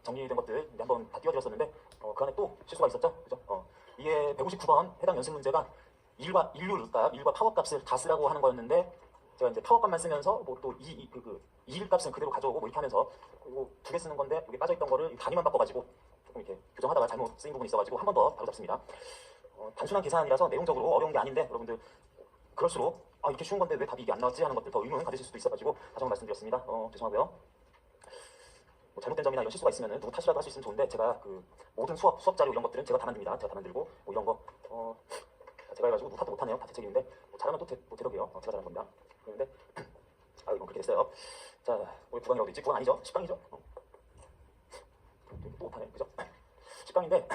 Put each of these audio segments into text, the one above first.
정리된 것들 이제 한번 다 띄워드렸었는데 그 안에 또 실수가 있었죠, 그죠? 이게 159번 해당 연습 문제가 일과 파워 값을 다 쓰라고 하는 거였는데 제가 이제 파워 값만 쓰면서 뭐 또 이일 값은 그대로 가져오고 뭐 이렇게 하면서 이거 두 개 쓰는 건데 여기 빠져있던 거를 단위만 바꿔가지고 조금 이렇게 교정하다가 잘못 쓰인 부분이 있어가지고 한 번 더 바로 잡습니다. 단순한 계산이라서 내용적으로 어려운 게 아닌데 여러분들 그럴수록 이렇게 쉬운 건데 왜 답이 이게 안 나왔지 하는 것들 더 의문 가지실 수도 있어가지고 다시 한번 말씀드렸습니다. 죄송하고요. 뭐 잘못된 점이나 이런 실수가 있으면 누구 탓이라도 할 수 있으면 좋은데 제가 그 모든 수업 자료 이런 것들은 제가 다 만듭니다. 제가 다 만들고 뭐 이런 거 제가 해가지고 누구 탓도 못하네요. 다 제 책임인데 뭐 잘하면 또 되더게요. 제가 잘한 겁니다. 그런데 이건 그렇게 됐어요. 자, 왜 9강이라고 되지? 9강 아니죠? 10강이죠? 또 못하네, 그죠? 10강인데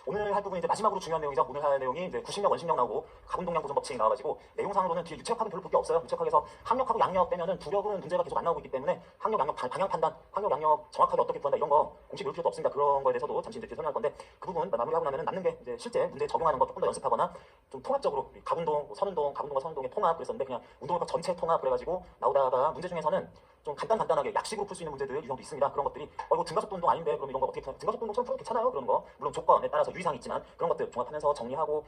오늘 할 부분이 이제 마지막으로 중요한 내용이죠. 오늘 할 내용이 이제 구식력, 원식력 나오고 가분동량 보존 법칙이 나와가지고 내용상으로는 뒤에 유체역학은 별로 볼 게 없어요. 유체역학에서 학력하고 양력 빼면은 부력은 문제가 계속 안 나오고 있기 때문에 학력, 양력, 방향 판단, 학력, 양력 정확하게 어떻게 구한다 이런 거 공식 외울 필요도 없습니다. 그런 거에 대해서도 잠시 이제 뒤에 설명할 건데 그 부분 마무리하고 나면은 남는 게 이제 실제 문제에 적용하는 거 조금 더 연습하거나 좀 통합적으로 가분동, 뭐 선운동, 가분동과 선운동의 통합 그랬었는데 그냥 운동학과 전체 통합 그래가지고 나오다가 문제 중에서는 좀 간단하게 약식으로 풀 수 있는 문제들 유형도 있습니다. 그런 것들이 이거 등가속도 운동 아닌데 그럼 이런 거 어떻게 등가속도 운동 처음 풀어도 괜찮아요? 그런 거 물론 조건에 따라서 유의사항이 있지만 그런 것들 종합하면서 정리하고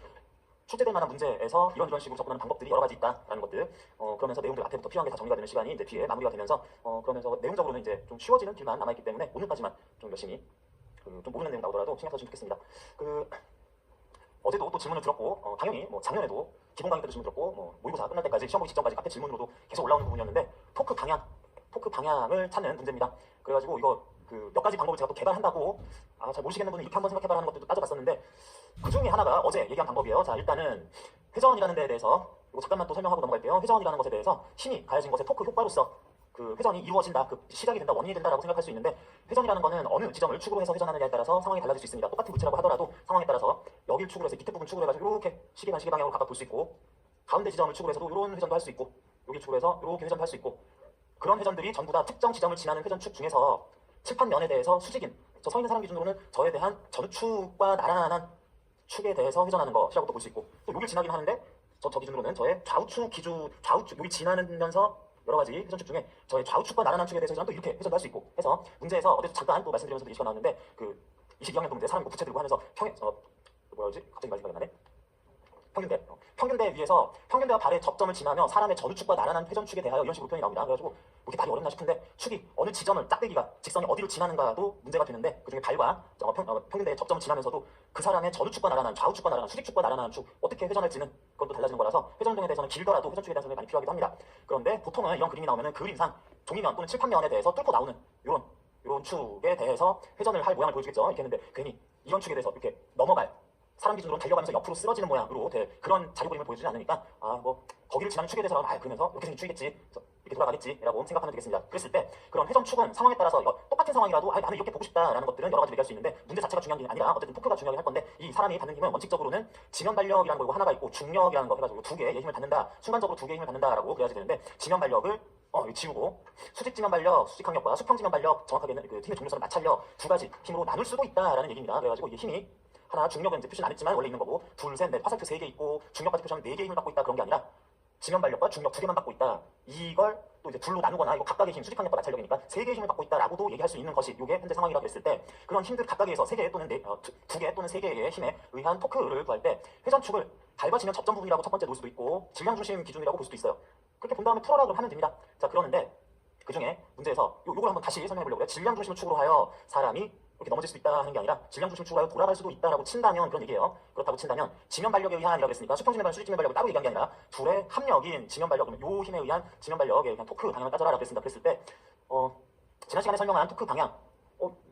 출제될 만한 문제에서 이런 식으로 접근하는 방법들이 여러 가지 있다라는 것들 그러면서 내용들 앞에부터 필요한 게 다 정리가 되는 시간이 이제 뒤에 마무리가 되면서 그러면서 내용적으로는 이제 좀 쉬워지는 길만 남아있기 때문에 오늘까지만 좀 열심히 좀 모르는 내용 나오더라도 신경 써주시면 좋겠습니다. 어제도 또 질문을 들었고 당연히 뭐 작년에도 기본 강의 때도 질문 들었고 뭐 모의고사 끝날 때까지 시험 보기 직전까지 앞에 질문으로도 계속 올라오는 부분이었는데 토크 방향을 찾는 문제입니다. 그래가지고 이거 몇 가지 방법을 제가 또 개발한다고 잘 모르시겠는 분은 이렇게 한번 생각해봐라 하는 것들도 따져봤었는데 그 중에 하나가 어제 얘기한 방법이에요. 자, 일단은 회전이라는 데에 대해서 이거 잠깐만 또 설명하고 넘어갈게요. 회전이라는 것에 대해서 힘이 가해진 것의 토크 효과로서 그 회전이 이루어진다, 그 시작이 된다, 원인이 된다라고 생각할 수 있는데 회전이라는 거는 어느 지점을 축으로 해서 회전하느냐에 따라서 상황이 달라질 수 있습니다. 똑같은 물체라고 하더라도 상황에 따라서 여기를 축으로 해서 밑에 부분 축으로 해가지고 이렇게 시계 방향으로 각각 볼 수 있고 가운데 지점을 축으로 해서도 이런 회전도 할 수 있고 여기 축으로 해서 이렇게 회전도 할 수 있고 그런 회전들이 전부 다 특정 지점을 지나는 회전축 중에서 칠판면에 대해서 수직인 저 서 있는 사람 기준으로는 저에 대한 전축과 나란한 축에 대해서 회전하는 것이라고 또 볼 수 있고 또 여길 지나긴 하는데 저 기준으로는 저의 좌우축 여기 지나면서 여러 가지 회전축 중에 저의 좌우축과 나란한 축에 대해서 또 이렇게 회전도 할 수 있고 해서 문제에서 어제도 잠깐 또 말씀드리면서도 이슈가 나왔는데 그 22학년 도 문제 사람이 부채 들고 하면서 뭐였지? 갑자기 말이 생각이 나네. 평균대 위에서 평균대와 발의 접점을 지나며 사람의 전우축과 나란한 회전축에 대하여 이런 식으로 표현이 나옵니다. 그래가지고 이렇게 답이 어렵나 싶은데 축이 어느 지점을 짝대기가 직선이 어디를 지나는가도 문제가 되는데 그중에 발과 평균대의 접점을 지나면서도 그 사람의 전우축과 나란한 좌우축과 나란한 수직축과 나란한 축 어떻게 회전할지는 그것도 달라지는 거라서 회전운동에 대해서는 길더라도 회전축에 대한 설명이 많이 필요하기도 합니다. 그런데 보통은 이런 그림이 나오면은 그림상 종이면 또는 칠판면에 대해서 뚫고 나오는 이런 축에 대해서 회전을 할 모양을 보여주겠죠. 이렇게 했는데 괜히 이런 축에 대해서 이렇게 넘어갈 사람 기준으로 달려가면서 옆으로 쓰러지는 모양으로 그런 자료 그림을 보여주지 않으니까 뭐 거기를 지나는 축에 대해서 그러면서 이렇게 생긴 축이겠지 이렇게 돌아가겠지라고 생각하면 되겠습니다. 그랬을 때 그런 회전축은 상황에 따라서 똑같은 상황이라도 나는 이렇게 보고 싶다라는 것들은 여러 가지 얘기할 수 있는데 문제 자체가 중요한 게 아니라 어쨌든 토크가 중요하게 할 건데 이 사람이 받는 힘은 원칙적으로는 지면발력이라는 거 하나가 있고 중력이라는 거 해가지고 두 개의 힘을 받는다 순간적으로 두 개의 힘을 받는다라고 그래야지 되는데 지면발력을 지우고 수직지면발력, 수직항력과 수평지면발력 정확하게는 그 힘의 종류선을 마찰력 두 가지 힘으로 나눌 수도 있다라는 얘기입니다. 그래가지고 이게 힘이 하나 중력은 이제 표시는 안 했지만 원래 있는 거고 둘, 셋, 넷, 화살표 3개 있고 중력까지 표시하면 4개의 힘을 받고 있다 그런 게 아니라 지면발력과 중력 2개만 받고 있다. 이걸 또 이제 둘로 나누거나 이거 각각의 힘, 수직항력과 마찰력이니까 3개의 힘을 받고 있다라고도 얘기할 수 있는 것이 이게 현재 상황이라고 했을 때 그런 힘들 각각에서 3개 또는 2개 또는 3개의 힘에 의한 토크를 구할 때 회전축을 달과 지면 접점 부분이라고 첫 번째 놓을 수도 있고 질량 중심 기준이라고 볼 수도 있어요. 그렇게 본 다음에 풀어라 그럼 하면 됩니다. 자, 그러는데 그 중에 문제에서 요걸 한번 다시 설명해 보려고 해요. 질량 중심을 축으로 하여 사람이 이렇게 넘어질 수도 있다 하는 게 아니라 질량 중심 축으로 하여 돌아갈 수도 있다라고 친다면 그런 얘기예요. 그렇다고 친다면 지면 발력에 의한이라고 했으니까 수평지면 수직지면 발력을 따로 얘기한 게 아니라 둘의 합력인 지면 발력 그러면 요 힘에 의한 지면 발력에 의한 토크 방향을 따져라라고 했습니다. 그랬을 때 지난 시간에 설명한 토크 방향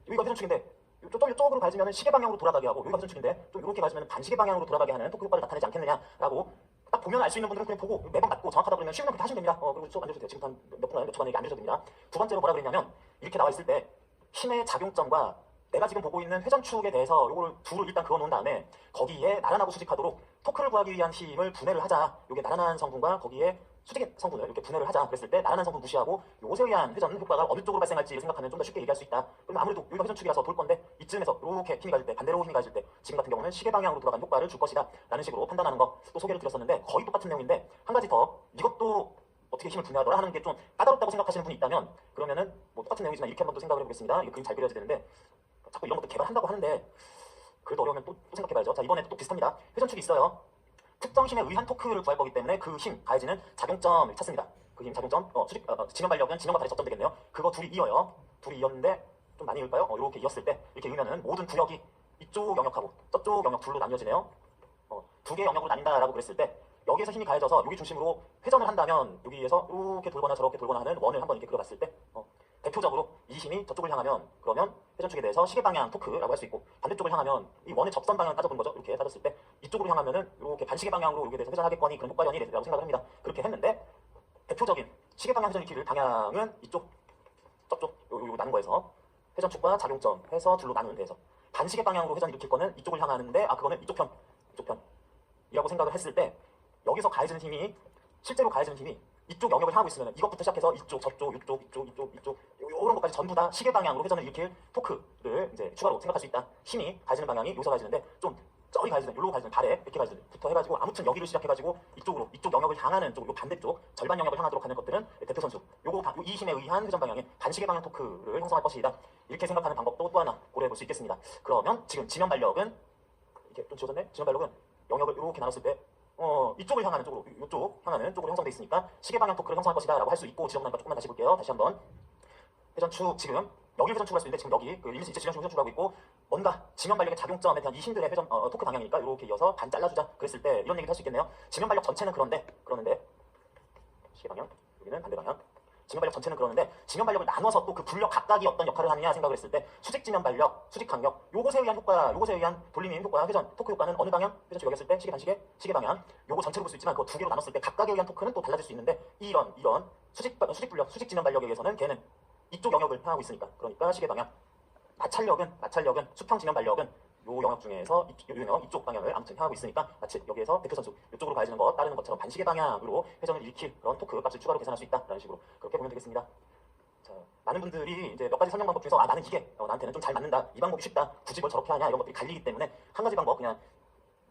여기가 회전축인데 저쪽으로 가지면 시계 방향으로 돌아가게 하고 여기가 회전축인데 좀 이렇게 가지면 반시계 방향으로 돌아가게 하는 토크 효과를 나타내지 않겠느냐라고 딱 보면 알 수 있는 분들은 그냥 보고 매번 맞고 정확하다 그러면 쉬우면 그렇게 하시면 됩니다. 그리고 수업 안 주셔도 돼요. 지금 한 몇 분간 몇 초간 얘기 안 주셔도 됩니다. 두 번째로 뭐라 그랬냐면 이렇게 나와 있을 때 힘의 작용점과 내가 지금 보고 있는 회전축에 대해서 요걸 둘을 일단 그어 놓은 다음에 거기에 나란하고 수직하도록 토크를 구하기 위한 힘을 분해를 하자. 요게 나란한 성분과 거기에 수직의 성분을 이렇게 분해를 하자. 그랬을 때 나란한 성분 무시하고 요것에 의한 회전 효과가 어느 쪽으로 발생할지 생각하면 좀 더 쉽게 얘기할 수 있다. 그러면 아무래도 여기가 회전축이라서 돌 건데 이쯤에서 이렇게 힘이 가질 때 반대로 힘이 가질 때 지금 같은 경우는 시계 방향으로 돌아간 효과를 줄 것이다 라는 식으로 판단하는 거 또 소개를 드렸었는데 거의 똑같은 내용인데 한 가지 더 이것도 어떻게 힘을 분해하더라 하는 게 좀 까다롭다고 생각하시는 분이 있다면 그러면은 뭐 똑같은 내용이지만 이렇게 한번 또 생각을 해보겠습니다. 이게 그림 잘 그려야 되는데 자꾸 이런 것도 개발한다고 하는데 그래도 어려우면 또 생각해봐야죠. 자, 이번에도 또 비슷합니다. 회전축이 있어요. 특정 힘에 의한 토크를 구할 거기 때문에 그 힘 가해지는 작용점을 찾습니다. 그 힘 작용점, 진영 발력은 진영과 발의 접점 되겠네요. 그거 둘이 이어요. 둘이 이었는데 좀 많이 이을까요? 이렇게 이었을 때 이렇게 이으면은 모든 구역이 이쪽 영역하고 저쪽 영역 둘로 나뉘어지네요. 두 개의 영역으로 나뉜다라고 그랬을 때 여기에서 힘이 가해져서 여기 중심으로 회전을 한다면 여기에서 이렇게 돌거나 저렇게 돌거나 하는 원을 한번 이렇게 그려봤을 때 대표적으로 이 힘이 저쪽을 향하면 그러면 회전축에 대해서 시계 방향 토크라고 할 수 있고 반대쪽을 향하면 이 원의 접선 방향을 따져본 거죠. 이렇게 따졌을 때 이쪽으로 향하면은 이렇게 반시계 방향으로 여기에 대해서 회전하겠거니 그런 효과연이라고 생각을 합니다. 그렇게 했는데 대표적인 시계 방향 회전 일으키를 방향은 이쪽 저쪽 요 나눈 거에서 회전축과 작용점 해서 둘로 나누는 데에서 반시계 방향으로 회전 일으킬 거는 이쪽을 향하는데 그거는 이쪽 편이라고 생각을 했을 때 여기서 가해지는 힘이 실제로 가해지는 힘이 이쪽 영역을 향하고 있으면 이것부터 시작해서 이쪽, 저쪽, 이쪽 이런 것까지 전부 다 시계 방향으로 회전을 일으킬 토크를 이제 추가로 생각할 수 있다. 힘이 가해지는 방향이 여기서 가해지는데 좀 저기 가해지는, 여기로 가해지는, 발에 이렇게 가해지는부터 해가지고 아무튼 여기를 시작해가지고 이쪽으로 이쪽 영역을 향하는 쪽, 요 반대쪽 절반 영역을 향하도록 하는 것들은 대표 선수. 이 힘에 의한 회전 방향의 반시계 방향 토크를 형성할 것이다. 이렇게 생각하는 방법도 또 하나 고려해 볼 수 있겠습니다. 그러면 지금 지면 발력은 이렇게 좀 지워졌네. 지면 발력은 영역을 이렇게 나눴을 때 이쪽을 향하는 쪽으로, 이쪽 향하는 쪽으로 형성되어 있으니까 시계 방향 토크를 형성할 것이다 라고 할 수 있고 지적나니까 조금만 다시 볼게요. 다시 한번 회전축 지금 여기를 회전축을 할 수 있는데 지금 여기 그 일시 지정축 회전축을 하고 있고 뭔가 지면 발력의 작용점에 대한 이 힘들의 회전 토크 방향이니까 이렇게 이어서 반 잘라주자 그랬을 때 이런 얘기도 할 수 있겠네요. 지면 발력 전체는 그런데 시계 방향 여기는 반대 방향 지면 발력 전체는 그러는데 지면 발력을 나눠서 또 그 분력 각각이 어떤 역할을 하느냐 생각을 했을 때 수직 지면 발력, 수직 강력 요것에 의한 효과, 요것에 의한 돌림힘 효과, 회전 토크 효과는 어느 방향? 회전축 여기 했을 때 시계 반시계, 시계 방향 요거 전체로 볼 수 있지만 그거 두 개로 나눴을 때 각각에 의한 토크는 또 달라질 수 있는데 이런 수직 분력, 수직 지면 발력에 의해서는 걔는 이쪽 영역을 향하고 있으니까 그러니까 시계 방향 마찰력은 수평 지면 발력은 요 영역 중에서 이쪽 방향을 아무튼 향하고 있으니까 마치 여기에서 대표 선수 이쪽으로 가해지는 것 따르는 것처럼 반시계 방향으로 회전을 일으킬 그런 토크 값을 추가로 계산할 수 있다라는 식으로 그렇게 보면 되겠습니다. 자, 많은 분들이 이제 몇 가지 설명 방법 중에서 나는 이게 나한테는 좀 잘 맞는다 이 방법이 쉽다 굳이 뭘 저렇게 하냐 이런 것들이 갈리기 때문에 한 가지 방법 그냥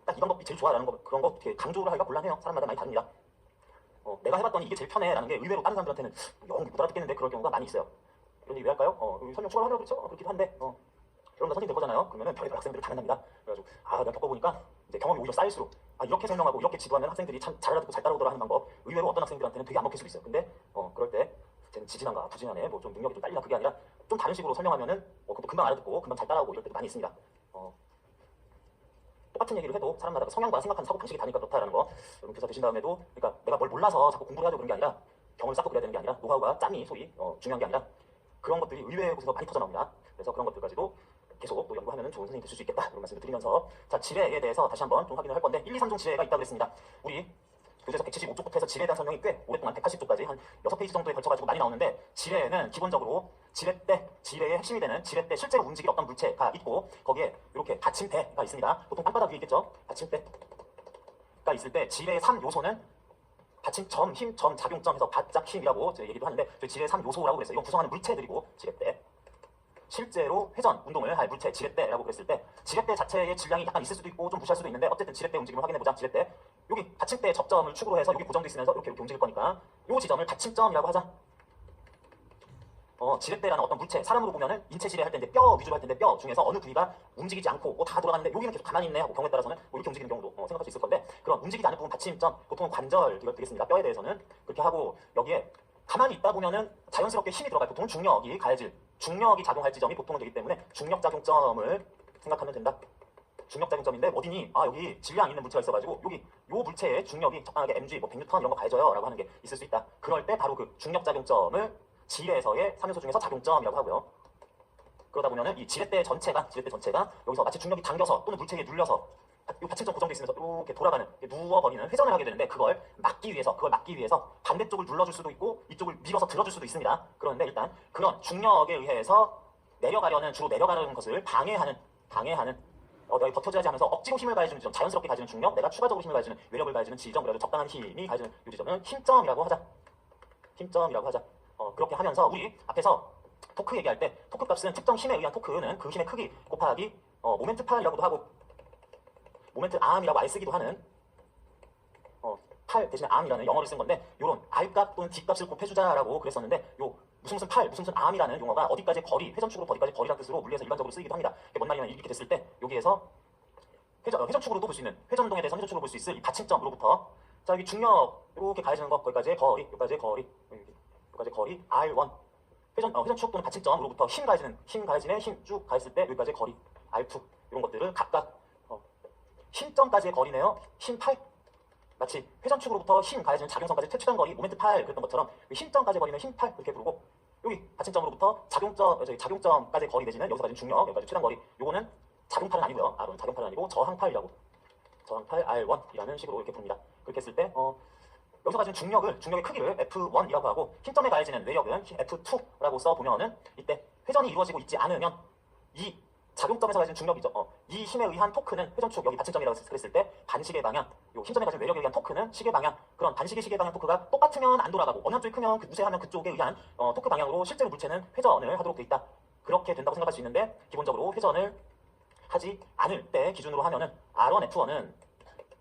딱 이 방법이 제일 좋아라는 거 그런 거 이렇게 강조를 하기가 곤란해요. 사람마다 많이 다릅니다. 내가 해봤더니 이게 제일 편해라는 게 의외로 다른 사람들한테는 영 못 알아듣겠는데 그럴 경우가 많이 있어요. 그런 얘기 왜 할까요? 설명 추가로 하려고 그랬죠? 그렇기도 한데 여러분 선생님 될 거잖아요. 그러면은 별의별 학생들이 다 만납니다. 그래가지고 내가 겪어보니까 이제 경험이 오히려 쌓일수록 이렇게 설명하고 이렇게 지도하면 학생들이 참 잘 알아듣고 잘 따라오더라 하는 방법 의외로 어떤 학생들한테는 되게 안 먹힐 수도 있어요. 근데 그럴 때 쟤는 지진한가 부진하네 뭐 좀 능력이 좀 딸리나 그게 아니라 좀 다른 식으로 설명하면은 그것도 금방 알아듣고 금방 잘 따라오고 이럴 때도 많이 있습니다. 똑같은 얘기를 해도 사람마다 그 성향과 생각하는 사고 방식이 다르니까 그렇다라는 거 여러분 교사 되신 다음에도 그러니까 내가 뭘 몰라서 자꾸 공부를 하려고 그런 게 아니라 경험을 쌓고 그래야 되는 게 아니라 노하우가 짬이 소위 중요한 게 아니라 그런 것들이 의외의 곳에서 많이 터져나옵니다. 그래서 그런 것들까지도 계속 또 연구하면 좋은 선생님이 될 수 있겠다 이런 말씀을 드리면서 자 지뢰에 대해서 다시 한번 좀 확인을 할 건데 1, 2, 3종 지뢰가 있다고 그랬습니다. 우리 교재에서 175쪽부터 해서 지뢰에 대한 설명이 꽤 오랫동안 180쪽까지 한 6페이지 정도에 걸쳐가지고 많이 나오는데 지뢰는 기본적으로 지뢰의 핵심이 되는 지뢰 때 실제로 움직일 어떤 물체가 있고 거기에 이렇게 받침대가 있습니다. 보통 땅바닥 위에 있겠죠. 받침대가 있을 때 지뢰의 3요소는 받침점, 힘, 점, 작용점 해서 바짝 힘이라고 얘기도 하는데 지뢰의 3요소라고 그랬어요. 이건 구성하는 물체들이고 지뢰 때 실제로 회전 운동을 할 물체 지렛대라고 그랬을 때 지렛대 자체의 질량이 약간 있을 수도 있고 좀 무시할 수도 있는데 어쨌든 지렛대 움직임을 확인해보자. 지렛대 여기 받침대 접점을 축으로 해서 여기 고정돼 있으면서 이렇게 움직일 거니까 이 지점을 받침점이라고 하자. 지렛대라는 어떤 물체 사람으로 보면은 인체 지뢰 할 텐데 뼈 위주로 할 텐데 뼈 중에서 어느 부위가 움직이지 않고 다 돌아가는데 여기는 계속 가만히 있네 하고 경우에 따라서는 뭐 이렇게 움직이는 경우도 생각할 수 있을 건데 그런 움직이지 않는 부분 받침점 보통은 관절 되겠습니다. 뼈에 대해서는 그렇게 하고 여기에 가만히 있다 보면은 자연스럽게 힘이 들어가요. 보통은 중력이 작용할 지점이 보통은 되기 때문에 중력 작용점을 생각하면 된다. 중력 작용점인데 어디니? 여기 질량 있는 물체가 있어가지고 여기 요 물체의 중력이 적당하게 mg, 뭐 100N 이런 거 가해져요 라고 하는 게 있을 수 있다. 그럴 때 바로 그 중력 작용점을 지뢰에서의 3요소 중에서 작용점이라고 하고요. 그러다 보면은 이 지렛대 전체가 여기서 마치 중력이 당겨서 또는 물체에 눌려서 이 받침점 고정돼 있으면서 이렇게 돌아가는 누워버리는 회전을 하게 되는데 그걸 막기 위해서 반대쪽을 눌러줄 수도 있고 이쪽을 밀어서 들어줄 수도 있습니다. 그런데 일단 그런 중력에 의해서 주로 내려가는 것을 방해하는 내가 버텨줘야 하지 하면서 억지로 힘을 가해주는 지점, 자연스럽게 가해지는 중력, 내가 추가적으로 힘을 가해주는 외력을 가해주는 지점, 그래서 적당한 힘이 가해지는 이 지점은 힘점이라고 하자. 그렇게 하면서 우리 앞에서 토크 얘기할 때 토크 값은 특정 힘에 의한 토크는 그 힘의 크기 곱하기 모멘트 파이라고도 하고 모멘트 암이라고 알 쓰기도 하는 8 대신에 암이라는 영어를 쓴 건데 요런 R값 또는 D값을 곱해주자라고 그랬었는데 요 무슨 8, 무슨 암이라는 용어가 어디까지 거리, 회전축으로부터 어디까지 거리라는 뜻으로 물리에서 일반적으로 쓰이기도 합니다. 이게 뭔 말이냐면 이렇게 됐을 때 여기에서 회전축으로도 볼 수 있는 회전동에 대해서 회전축으로 볼 수 있을 이 받침점으로부터 자 여기 중력 이렇게 가해지는 거 거기까지의 거리, 여기까지의 거리 R1 회전축 또는 받침점으로부터 힘 가해진에 힘 쭉 가했을 때 여기까지의 거리 R2 이런 것들을 각각 힘점까지의 거리네요. 힘 8 마치 회전축으로부터 힘 가해지는 작용점까지 최초한 거리 모멘트 8 그랬던 것처럼 힘점까지의 거리는 힘 8 이렇게 부르고 여기 받침점으로부터 작용점까지의 거리 내지는 여기서 가진 중력 여기까지 최단 거리 요거는 작용팔은 아니고요. R은 작용팔은 아니고 저항팔이라고 저항팔 R1이라는 식으로 이렇게 부릅니다. 그렇게 했을 때 여기서 가진 중력의 크기를 F1이라고 하고 힘점에 가해지는 외력은 F2라고 써보면은 이때 회전이 이루어지고 있지 않으면 이 작용점에서 가진 중력이죠. 이 힘에 의한 토크는 회전축 여기 받침점이라고 그랬을 때 반시계 방향 요 힘점에 가진 외력에 의한 토크는 시계 방향 그런 반시계 시계 방향 토크가 똑같으면 안 돌아가고 어느 한쪽이 크면 우세하면 그쪽에 의한 토크 방향으로 실제로 물체는 회전을 하도록 돼 있다. 그렇게 된다고 생각할 수 있는데 기본적으로 회전을 하지 않을 때 기준으로 하면은 R1, F1은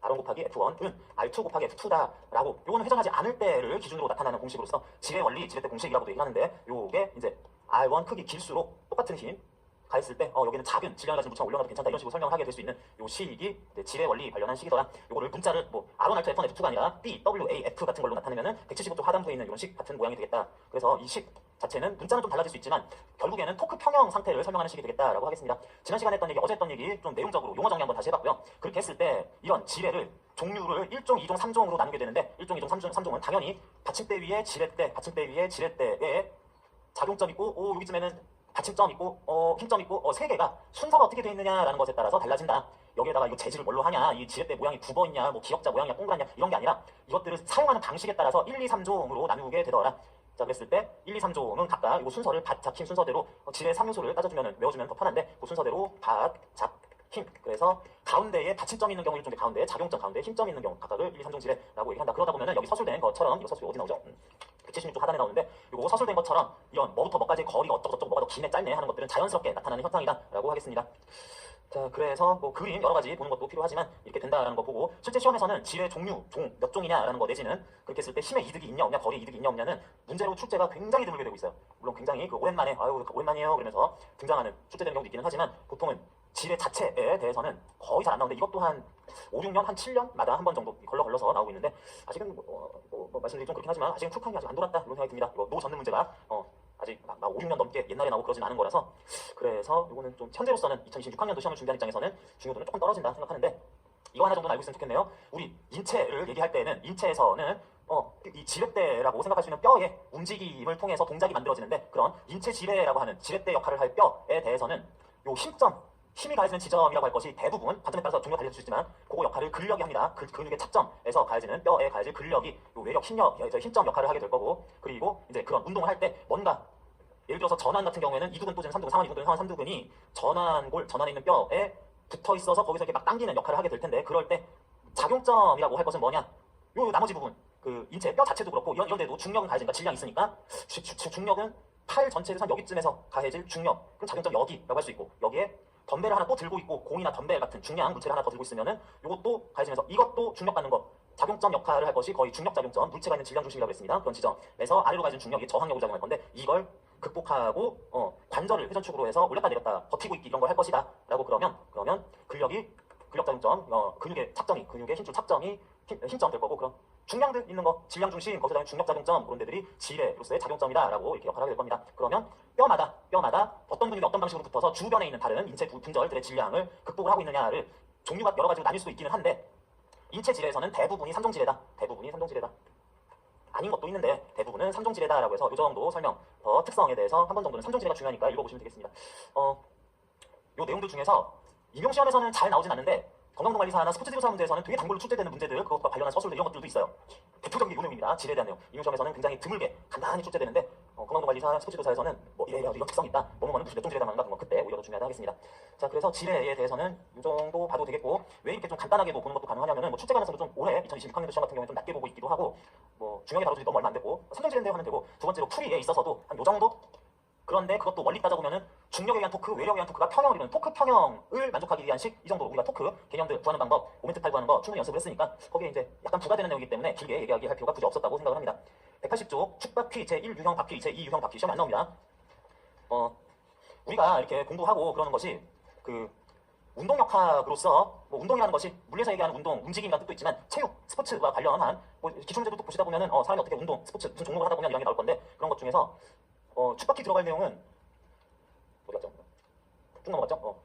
R1 곱하기 F1은 R2 곱하기 F2다라고 요거는 회전하지 않을 때를 기준으로 나타나는 공식으로서 지뢰 원리, 지뢰대 공식이라고도 얘기하는데 요게 이제 R1 크기 길수록 똑같은 힘 가했을 때 여기는 작은 질량을 가진 물체가 올려놔도 괜찮다 이런 식으로 설명을 하게 될 수 있는 요 식이 지뢰 원리 관련한 식이더라. 요거를 문자를 뭐 R1, R2, F1, F2가 아니라 B, W, A, F 같은 걸로 나타내면은 175도 하단부에 있는 이런 식 같은 모양이 되겠다. 그래서 이 식 자체는 문자는 좀 달라질 수 있지만 결국에는 토크 평형 상태를 설명하는 식이 되겠다라고 하겠습니다. 지난 시간에 했던 얘기, 어제 했던 얘기 좀 내용적으로 용어 정리 한번 다시 해봤고요. 그렇게 했을 때 이런 지뢰를 종류를 1종, 2종, 3종으로 나누게 되는데 1종, 2종, 3종은 당연히 받침대 위에 지뢰대, 받침대 위에 지뢰대에 작용점 있고 여기쯤에는 받침점 있고 힘점 있고 세 개가 순서가 어떻게 되어 있느냐라는 것에 따라서 달라진다. 여기에다가 이거 재질을 뭘로 하냐, 이 지렛대 모양이 굽어 있냐, 뭐 기역자 모양이냐, 동그랗냐 이런 게 아니라 이것들을 사용하는 방식에 따라서 1, 2, 3종으로 나누게 되더라. 자 그랬을 때 1, 2, 3종은 각각 이 순서를 받, 잡, 힘 순서대로 지뢰 3요소를 따져주면 외워주면 더 편한데 그 순서대로 받, 잡, 힘. 그래서 가운데에 받침점이 있는 경우 1종의 가운데에 작용점 가운데에 힘점이 있는 경우 각각을 1, 2, 3종 지뢰라고 얘기한다. 그러다 보면은 여기 서술된 것처럼 이거 서술 어디 나오죠? 176쪽 하단에 나오는데 이거 서술된 것처럼 이런 뭐부터 뭐까지 거리가 어쩌고저쩌고 뭐가 더 기네 짧네 하는 것들은 자연스럽게 나타나는 현상이다 라고 하겠습니다. 자 그래서 뭐 그림 여러 가지 보는 것도 필요하지만 이렇게 된다라는 거 보고 실제 시험에서는 지뢰 종류 몇 종이냐라는 거 내지는 그렇게 했을 때 힘의 이득이 있냐 없냐 거리의 이득이 있냐 없냐는 문제로 출제가 굉장히 드물게 되고 있어요. 물론 굉장히 오랜만에 오랜만이에요 그러면서 등장하는 출제되는 경우도 있기는 하지만 보통은 지뢰 자체에 대해서는 거의 잘 안 나오는데 이것 또한 5, 6년, 한 7년마다 한 번 정도 걸러서 나오고 있는데 아직은 말씀드리기 좀 그렇긴 하지만 아직은 쿨칸이 아직 안 돌았다 이런 생각이 듭니다. 이거 노 젓는 문제가 아직 막 5, 6년 넘게 옛날에 나오고 그러진 않은 거라서 그래서 이거는 좀 현재로서는 2026학년도 시험을 준비하는 입장에서는 중요도는 조금 떨어진다 생각하는데 이거 하나 정도는 알고 있으면 좋겠네요. 우리 인체를 얘기할 때는 인체에서는 이 지렛대라고 생각할 수 있는 뼈의 움직임을 통해서 동작이 만들어지는데 그런 인체 지뢰라고 하는 지렛대 역할을 할 뼈에 대해서는 요 힘이 가해지는 지점이라고 할 것이 대부분 관점에 따라서 종류가 달라질 수 있지만 그거 역할을 근력이 합니다. 근육의 착점에서 가해지는 뼈에 가해질 근력이 요 외력, 힘점 역할을 하게 될 거고 그리고 이제 그런 운동을 할 때 뭔가 예를 들어서 전환 같은 경우에는 이두근 또는 삼두근, 상완 이두근, 상완 삼두근이 전환에 있는 뼈에 붙어 있어서 거기서 이렇게 막 당기는 역할을 하게 될 텐데 그럴 때 작용점이라고 할 것은 뭐냐? 요 나머지 부분 그 인체 뼈 자체도 그렇고 이런 데도 중력은 가해지니까 질량이 있으니까 중력은 팔 전체에서 한 여기쯤에서 가해질 중력 그럼 작용점 여기라고 할 수 있고 여기에 덤벨을 하나 또 들고 있고 공이나 덤벨 같은 중량 물체를 하나 더 들고 있으면은 이것도 가해지면서 이것도 중력받는 것 작용점 역할을 할 것이 거의 중력 작용점 물체가 있는 질량 중심이라고 했습니다. 그런 지점에서 아래로 가해진 중력이 저항력으로 작용할 건데 이걸 극복하고 관절을 회전축으로 해서 올렸다 내렸다 버티고 있기 이런 걸 할 것이다 라고 그러면 근력 작용점 근육의 착점이 근육의 힘줄 착점이 힘점 될 거고 그럼 중량들 있는 거 질량 중심 거기서 중력 작용점 그런 데들이 지뢰로서의 작용점이다라고 이렇게 역할을 하게 될 겁니다. 그러면 뼈마다 어떤 근육이 어떤 방식으로 붙어서 주변에 있는 다른 인체 분절들의 질량을 극복을 하고 있느냐를 종류가 여러 가지로 나뉠 수 있기는 한데 인체 지뢰에서는 대부분이 3종 지뢰다. 아닌 것도 있는데 대부분은 3종 지뢰다라고 해서 이 정도 설명 더 특성에 대해서 한 번 정도는 3종 지뢰가 중요하니까 읽어보시면 되겠습니다. 요 내용들 중에서 임용 시험에서는 잘 나오진 않는데 건강관리사나 스포츠지도사 문제에서는 되게 단골로 출제되는 문제들 그것과 관련한 서술들 이런 것들도 있어요. 대표적인 게 요 내용입니다. 지뢰에 대한 내용. 임용 시험에서는 굉장히 드물게 간단히 출제되는데 건강관리사 스포츠지도사에서는 뭐 이런 특성이 있다. 뭐는 무슨 몇종 지뢰다 같은 거 그때 오히려 더 중요하다 하겠습니다. 자 그래서 지뢰에 대해서는 이 정도 봐도 되겠고 왜 이렇게 좀 간단하게도 보는 것도 가능하냐면은 뭐 출제 가능성도 좀 올해 2026학년도 시험 같은 경우에 좀 낮게 보고 있기도 하고 뭐 중요하게 다뤄주기 너무 얼마 안 됐고 3종 지뢰인데 하면 되고 두 번째로 풀이에 있어서도 한 요 정도 그런데 그것도 원리 따져보면은 중력에 의한 토크, 외력에 의한 토크가 평형을 이루는 토크 평형을 만족하기 위한 식, 이 정도 우리가 토크 개념들 구하는 방법, 모멘트 팔 구하는 거 충분히 연습을 했으니까 거기에 이제 약간 부가되는 내용이기 때문에 길게 얘기하기 할 필요가 굳이 없었다고 생각을 합니다. 180쪽 축바퀴 제1유형 바퀴, 제2유형 바퀴 시험에 안 나옵니다. 우리가 이렇게 공부하고 그러는 것이 그 운동역학으로서 뭐 운동이라는 것이 물리에서 얘기하는 운동, 움직임이라는 뜻도 있지만 체육, 스포츠와 관련한 뭐 기출문제도 보시다 보면은 사람이 어떻게 운동, 스포츠 무슨 종목을 하다 보면 이런 게 나올 건데 그런 것 중에서 축바퀴 들어갈 내용은 어디 갔죠? 쭉 넘어갔죠?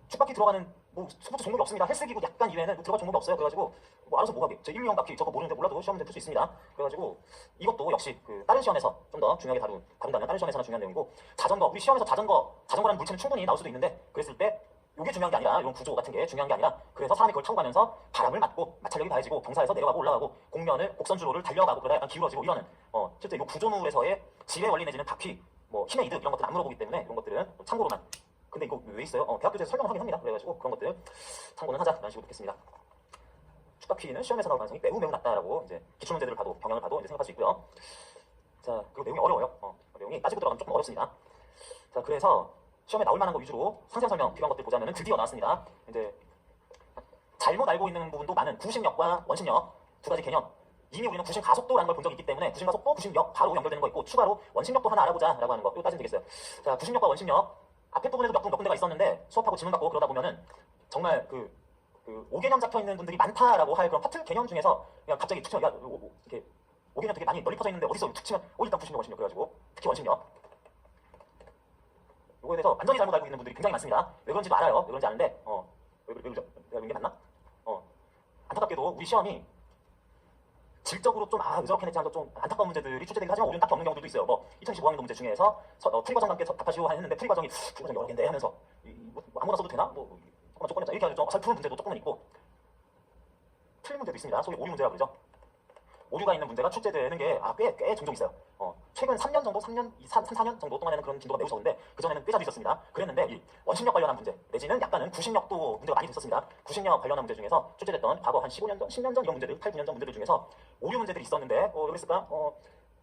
축바퀴 들어가는 뭐 스포츠 종목이 없습니다. 헬스기구 약간 이외에는 뭐 들어갈 종목이 없어요. 그래가지고 뭐 알아서 뭐 하게. 제 1유형 바퀴 저거 모르는데 몰라도 시험 문제 풀 수 있습니다. 그래가지고 이것도 역시 그 다른 시험에서 좀 더 중요하게 다룬다면 다른 시험에서는 중요한 내용이고 자전거 우리 시험에서 자전거라는 물체는 충분히 나올 수도 있는데 그랬을 때 이게 중요한 게 아니라 이런 구조 같은 게 중요한 게 아니라 그래서 사람이 그걸 타고 가면서 바람을 맞고 마찰력이 가해지고 경사에서 내려가고 올라가고 공면을 곡선주로를 달려가고 그러다 약간 기울어지고 이러는 실제 이 구조물에서의 지뢰 원리 내지는 바퀴 뭐 힘의 이득 이런 것들 안 물어보기 때문에 이런 것들은 참고로만 근데 이거 왜 있어요? 대학 교재에서 설명을 하긴 합니다. 그래가지고 그런 것들 참고는 하자 이런 식으로 듣겠습니다. 축바퀴는 시험에서 나올 가능성이 매우 낮다라고 이제 기출문제들을 봐도 병영을 봐도 이제 생각할 수 있고요. 자 그리고 내용이 어려워요. 내용이 따지고 들어가면 조금 어렵습니다. 자 그래서 시험에 나올 만한 거 위주로 상세 설명 필요한 것들 보자면은 드디어 나왔습니다. 이제 잘못 알고 있는 부분도 많은 구심력과 원심력 두 가지 개념. 이미 우리는 구심 가속도라는 걸 본 적이 있기 때문에 구심 가속도, 구심력 바로 연결되는 거 있고 추가로 원심력도 하나 알아보자라고 하는 거 이거 따지면 되겠어요. 자 구심력과 원심력 앞에 부분에도 몇 군데가 있었는데 수업하고 질문 받고 그러다 보면은 정말 그 5개념 잡혀 있는 분들이 많다라고 할 그런 파트 개념 중에서 그냥 갑자기 툭 치면 이렇게 5개념 되게 많이 널리 퍼져 있는데 어디서 툭 치면 일단 구심력 원심력 그래가지고 특히 원심력 요거에 대해서 완전히 잘못 알고 있는 분들이 굉장히 많습니다. 왜 그런지도 알아요. 왜 그런지 아는데 왜 그러죠? 내가 이게 맞나? 안타깝게도 우리 시험이 질적으로 좀 의적하게 냈지 않아서 좀 안타까운 문제들이 출제되긴 하지만 오류는 딱히 없는 경우들도 있어요. 뭐 2025학년도 문제 중에서 풀이 과정과 함께 답하시오 했는데 풀이 과정이 여러 개인데 하면서 뭐 아무나 써도 되나? 뭐 조금만 조건했자 이렇게 해서 어설픈 문제도 조금은 있고 틀린 문제도 있습니다. 소위 오류 문제라고 그러죠. 오류가 있는 문제가 출제되는 게 꽤 종종 있어요. 최근 3년 정도, 4년 정도 동안에는 그런 빈도가 매우 적은데 그전에는 꽤 자주 있었습니다. 그랬는데 이 원심력 관련한 문제 내지는 약간은 구심력도 문제가 많이 있었습니다. 구심력 관련한 문제 중에서 출제됐던 과거 한 15년 전, 10년 전 이런 문제들, 8, 9년 전 문제들 중에서 오류 문제들이 있었는데 왜 그랬을까?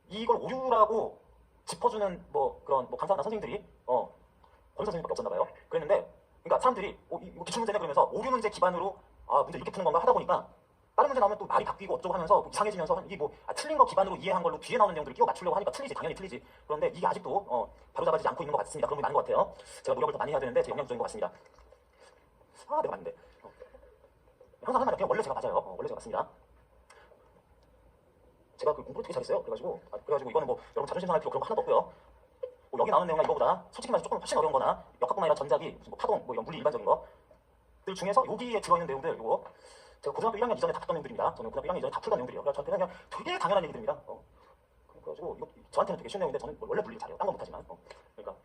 이걸 오류라고 짚어주는 그런 강사나 선생님들이 권사 선생님밖에 없었나 봐요. 그랬는데 그러니까 사람들이 이거 기출 문제네 그러면서 오류 문제 기반으로 문제 이렇게 푸는 건가 하다 보니까 다른 문제 나오면 또 말이 바뀌고 어쩌고 하면서 이상해지면서 이게 틀린 거 기반으로 이해한 걸로 뒤에 나오는 내용들을 끼워 맞추려고 하니까 틀리지 당연히 틀리지. 그런데 이게 아직도 바로잡아지지 않고 있는 것 같습니다. 그런 게 많은 것 같아요. 제가 노력을 더 많이 해야 되는데 제 역량 부족인 것 같습니다. 내가 맞는데 항상 하는 말이 원래 제가 맞아요. 원래 제가 맞습니다. 제가 그 공부를 되게 잘했어요. 그래가지고 이거는 뭐 여러분 자존심 상할 필요 그런 거 하나도 없고요. 여기 나오는 내용이나 이거보다 솔직히 말해서 조금 훨씬 어려운 거나 역학뿐만 아니라 전자기, 무슨 파동, 이런 물리 일반적인 것들 중에서 여기에 들어있는 내용들 이거 제가 고등학교 1학년 이전에 다 풀던 내용들입니다. 저는 고등학교 1학년 이전에 다 풀던 내용들이에요. 그래서 저한테는 그냥 되게 당연한 얘기들입니다. 그래가지고 이거 저한테는 되게 쉬운 내용인데 저는 원래 물리를 잘해요. 딴 건 못하지만. 그러니까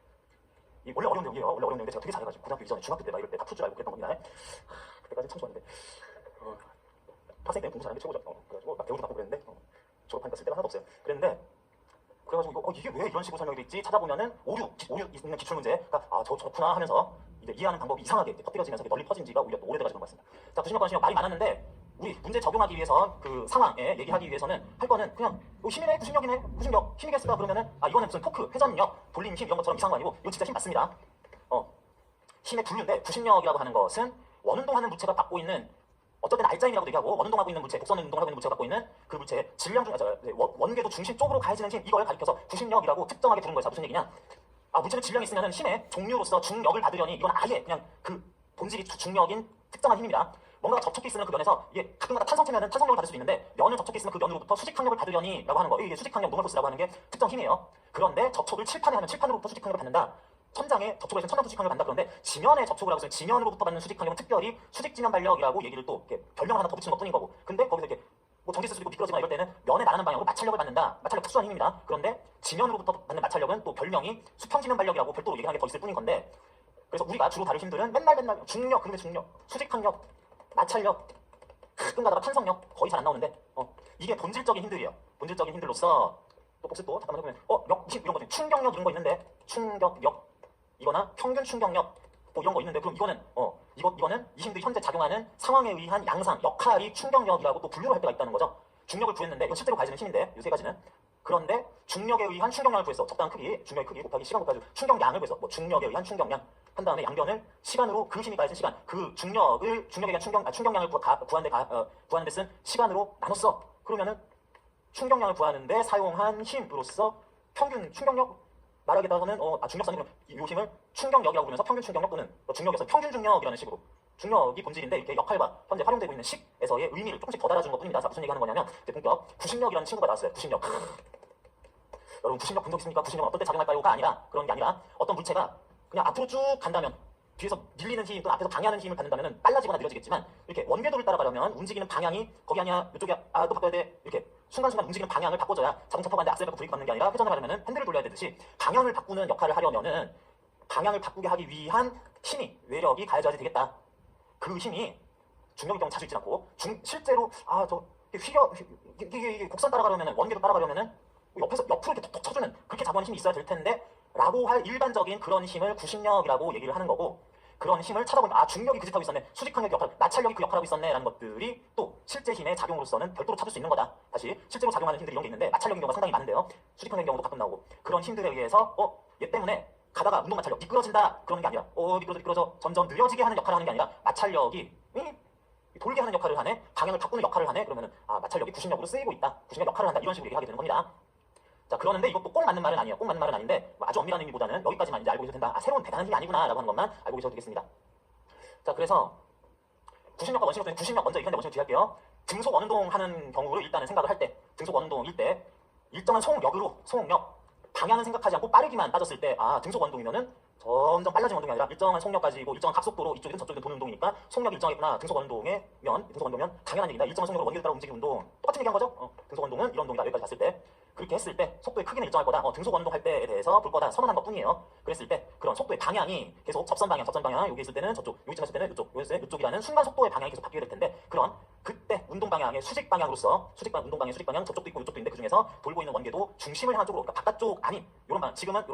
이 원래 어려운 내용이에요. 원래 어려운 내용인데 제가 되게 잘해가지고 고등학교 이전에 중학교 때 막 이럴 때 다 풀 줄 알고 그랬던 겁니다. 그때까지 참 좋았는데 학생 때 공부 잘하는 게 최고죠. 그래가지고 막 대우도 받고 그랬는데 졸업하니까 쓸 데가 하나도 없어요. 그랬는데 그래가지고 이게 왜 이런 식으로 설명이 돼 있지 찾아보면은 오류 있는 기출 문제가 저렇구나 하면서 이제 이해하는 방법이 이상하게 퍼뜨려지면서 널리 퍼진 지가 오히려 또 오래돼가지고 그런 것 같습니다. 자, 구심력 관심력 말이 많았는데 우리 문제 적용하기 위해서 그 상황에 얘기하기 위해서는 할 거는 그냥 힘이네, 구심력이네, 구심력 힘이겠을까 그러면은 이거는 무슨 토크, 회전력, 돌림 힘 이런 것처럼 이상한 거 아니고 이거 진짜 힘 맞습니다. 힘의 분류인데 구심력이라고 하는 것은 원운동하는 물체가 갖고 있는 어쩔 때는 알짜힘이라고 얘기하고 원운동하고 있는 물체, 곡선 운동하고 있는 물체가 갖고 있는 그 물체의 질량 중 원궤도 중심 쪽으로 가해지는 힘 이걸 가리켜서 구심력이라고 특정하게 부른 거예요. 자, 무슨 얘기냐? 물체는 질량이 있으면 힘의 종류로서 중력을 받으려니 이건 아예 그냥 그 본질이 중력인 특정한 힘입니다. 뭔가가 접촉해 있으면 그 면에서 이게 가끔가다 탄성체면은 탄성력을 받을 수도 있는데 면을 접촉해 있으면 그 면으로부터 수직항력을 받으려니라고 하는 거 이게 수직항력 노멀포스라고 하는 게 특정 힘이에요. 그런데 접촉을 칠판에 하면 칠판으로부터 수직항력을 받는다. 천장에 접촉을 해서 천장 수직항력을 받는다. 그런데 지면에 접촉을 하고 있으면 지면으로부터 받는 수직항력은 특별히 수직지면 발력이라고 얘기를 또 이렇게 별명을 하나 더 붙이는 것 뿐인 거고. 근데 거기서 이렇게 뭐 전기 쓸 수도 있고 미끄러지거나 이럴 때는 면에 나가는 방향으로 마찰력을 받는다. 마찰력 특수한 힘입니다. 그런데 지면으로부터 받는 마찰력은 또 별명이 수평지면 발력이라고 별도로 얘기하는 게 더 있을 뿐인 건데 그래서 우리가 주로 다룰 힘들은 맨날 중력, 그림의 중력, 수직항력, 마찰력, 가끔 가다가 탄성력 거의 잘 안 나오는데 이게 본질적인 힘들이에요. 본질적인 힘들로서 또 복습 또 잠깐만 해보면 이런 거 충격력 이런 거 있는데 충격력 이거나 평균 충격력 뭐 이런 거 있는데 그럼 이거는 이거는 이 힘들이 현재 작용하는 상황에 의한 양상 역할이 충격력이라고 또 분류를 할 때가 있다는 거죠. 중력을 구했는데 이건 실제로 가해지는 힘인데 이 세 가지는 그런데 중력에 의한 충격량을 구해서 적당한 크기, 중력의 크기 곱하기 시간 곱하기 충격량을 구해서 뭐 중력에 의한 충격량 한 다음에 양변을 시간으로 그 힘이 가해진 시간, 그 충력에 의한 충격량을 구하는데 쓴 시간으로 나눴어. 그러면은 충격량을 구하는데 사용한 힘으로써 평균 충격력 말하기다가는 중력선이 이 힘을 충격력이라고 부르면서 평균 충격력 또는 중력에서 평균 중력이라는 식으로 중력이 본질인데 이렇게 역할과 현재 활용되고 있는 식에서의 의미를 조금씩 더 달아주는 것뿐입니다. 자, 무슨 얘기하는 거냐면 이제 본격 구심력이라는 친구가 나왔어요. 구심력. 여러분 구심력 본 적 있습니까? 구심력은 어떨 때 작용할까요?가 아니라 그런 게 아니라 어떤 물체가 그냥 앞으로 쭉 간다면 뒤에서 밀리는 힘 또는 앞에서 방해하는 힘을 받는다면 빨라지거나 느려지겠지만 이렇게 원궤도를 따라가려면 움직이는 방향이 거기 아니야 이쪽에 또 바꿔야 돼 이렇게 순간순간 움직이는 방향을 바꿔줘야 자동차 타고 가는데 악셀 밟고 브레이크 밟는 게 아니라 회전을 하려면 핸들을 돌려야 되듯이 방향을 바꾸는 역할을 하려면은 방향을 바꾸게 하기 위한 힘이 외력이 가해져야 되겠다. 그 힘이 중력의 경우 자주 있지 않고 실제로 이게 곡선 따라가려면은 원궤도 따라가려면은 옆으로 이렇게 톡톡 쳐주는 그렇게 작은 힘이 있어야 될 텐데 라고 할 일반적인 그런 힘을 구심력이라고 얘기를 하는 거고 그런 힘을 찾아보면 중력이 그 짓 하고 있었네, 수직항력이 역할, 마찰력이 그 역할을 하고 있었네 라는 것들이 또 실제 힘의 작용으로서는 별도로 찾을 수 있는 거다. 다시 실제로 작용하는 힘들이 이런 게 있는데 마찰력인 경우가 상당히 많은데요. 수직항력의 경우도 가끔 나오고 그런 힘들에 의해서 얘 때문에 가다가 운동 마찰력 미끄러진다 그러는 게 아니라 미끄러져 점점 느려지게 하는 역할을 하는 게 아니라 마찰력이 돌게 하는 역할을 하네, 방향을 바꾸는 역할을 하네, 그러면은 마찰력이 구심력으로 쓰이고 있다, 구심력 역할을 한다, 이런 식으로 얘기하게 되는 겁니다. 자, 그러는데 이것도 꼭 맞는 말은 아니에요. 꼭 맞는 말은 아닌데 아주 엄밀한 의미보다는 여기까지만 이제 알고 계셔도 된다. 새로운 대단한 힘이 아니구나 라고 하는 것만 알고 계셔도 되겠습니다. 자, 그래서 구심력과 원심력 중에 구심력 먼저 얘기하는데 원심력 뒤에 할게요. 등속 원운동 하는 경우를 일단은 생각을 할 때 등속 원운동일 때 일정한 소응력 방향은 생각하지 않고 빠르기만 따졌을 때 등속 원운동이면은 점점 빨라진 운동이 아니라 일정한 속력 가지고 일정한 각속도로 이쪽이든 저쪽이든 도는 운동이니까 속력이 일정하구나. 등속 원운동이면 당연한 얘기다. 일정한 속력으로 원기를 따라 움직이는 운동 똑같은 얘기한 거죠. 등속 원운동은 이런 운동이다. 여기까지 봤을 때 그렇게 했을 때 속도의 크기는 일정할 거다. 등속 원운동 할 때에 대해서 볼 거다. 선언한 것뿐이에요. 그랬을 때 그런 속도의 방향이 계속 접선 방향 여기 있을 때는 저쪽, 여기쯤 했을 때는 이쪽, 이쪽이라는 순간 속도의 방향이 계속 바뀌게 될 텐데 그때 운동 방향의 수직 방향으로서 운동 방향의 수직 방향 저쪽도 있고 이쪽도 있는데 그 중에서 돌고 있는 원궤도 중심을 향한 쪽으로, 그러니까 바깥쪽 아닌 이런 방향, 지금은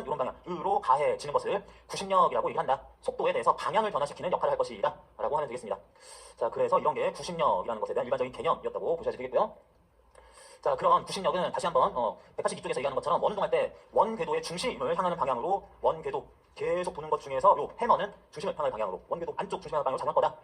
이런 방향으로 가해지는 것을 구심력이라고 얘기한다. 속도에 대해서 방향을 변화시키는 역할을 할 것이다 라고 하면 되겠습니다. 자, 그래서 이런 게 구심력이라는 것에 대한 일반적인 개념이었다고 보셔야 되겠고요. 자, 그런 구심력은 다시 한번 182쪽에서 얘기하는 것처럼 원운동할 때 원궤도의 중심을 향하는 방향으로 원궤도 계속 도는 것 중에서 요 해머는 중심을 향할 방향으로 원궤도 안쪽 중심을 향할 방향으로 작용할 거다.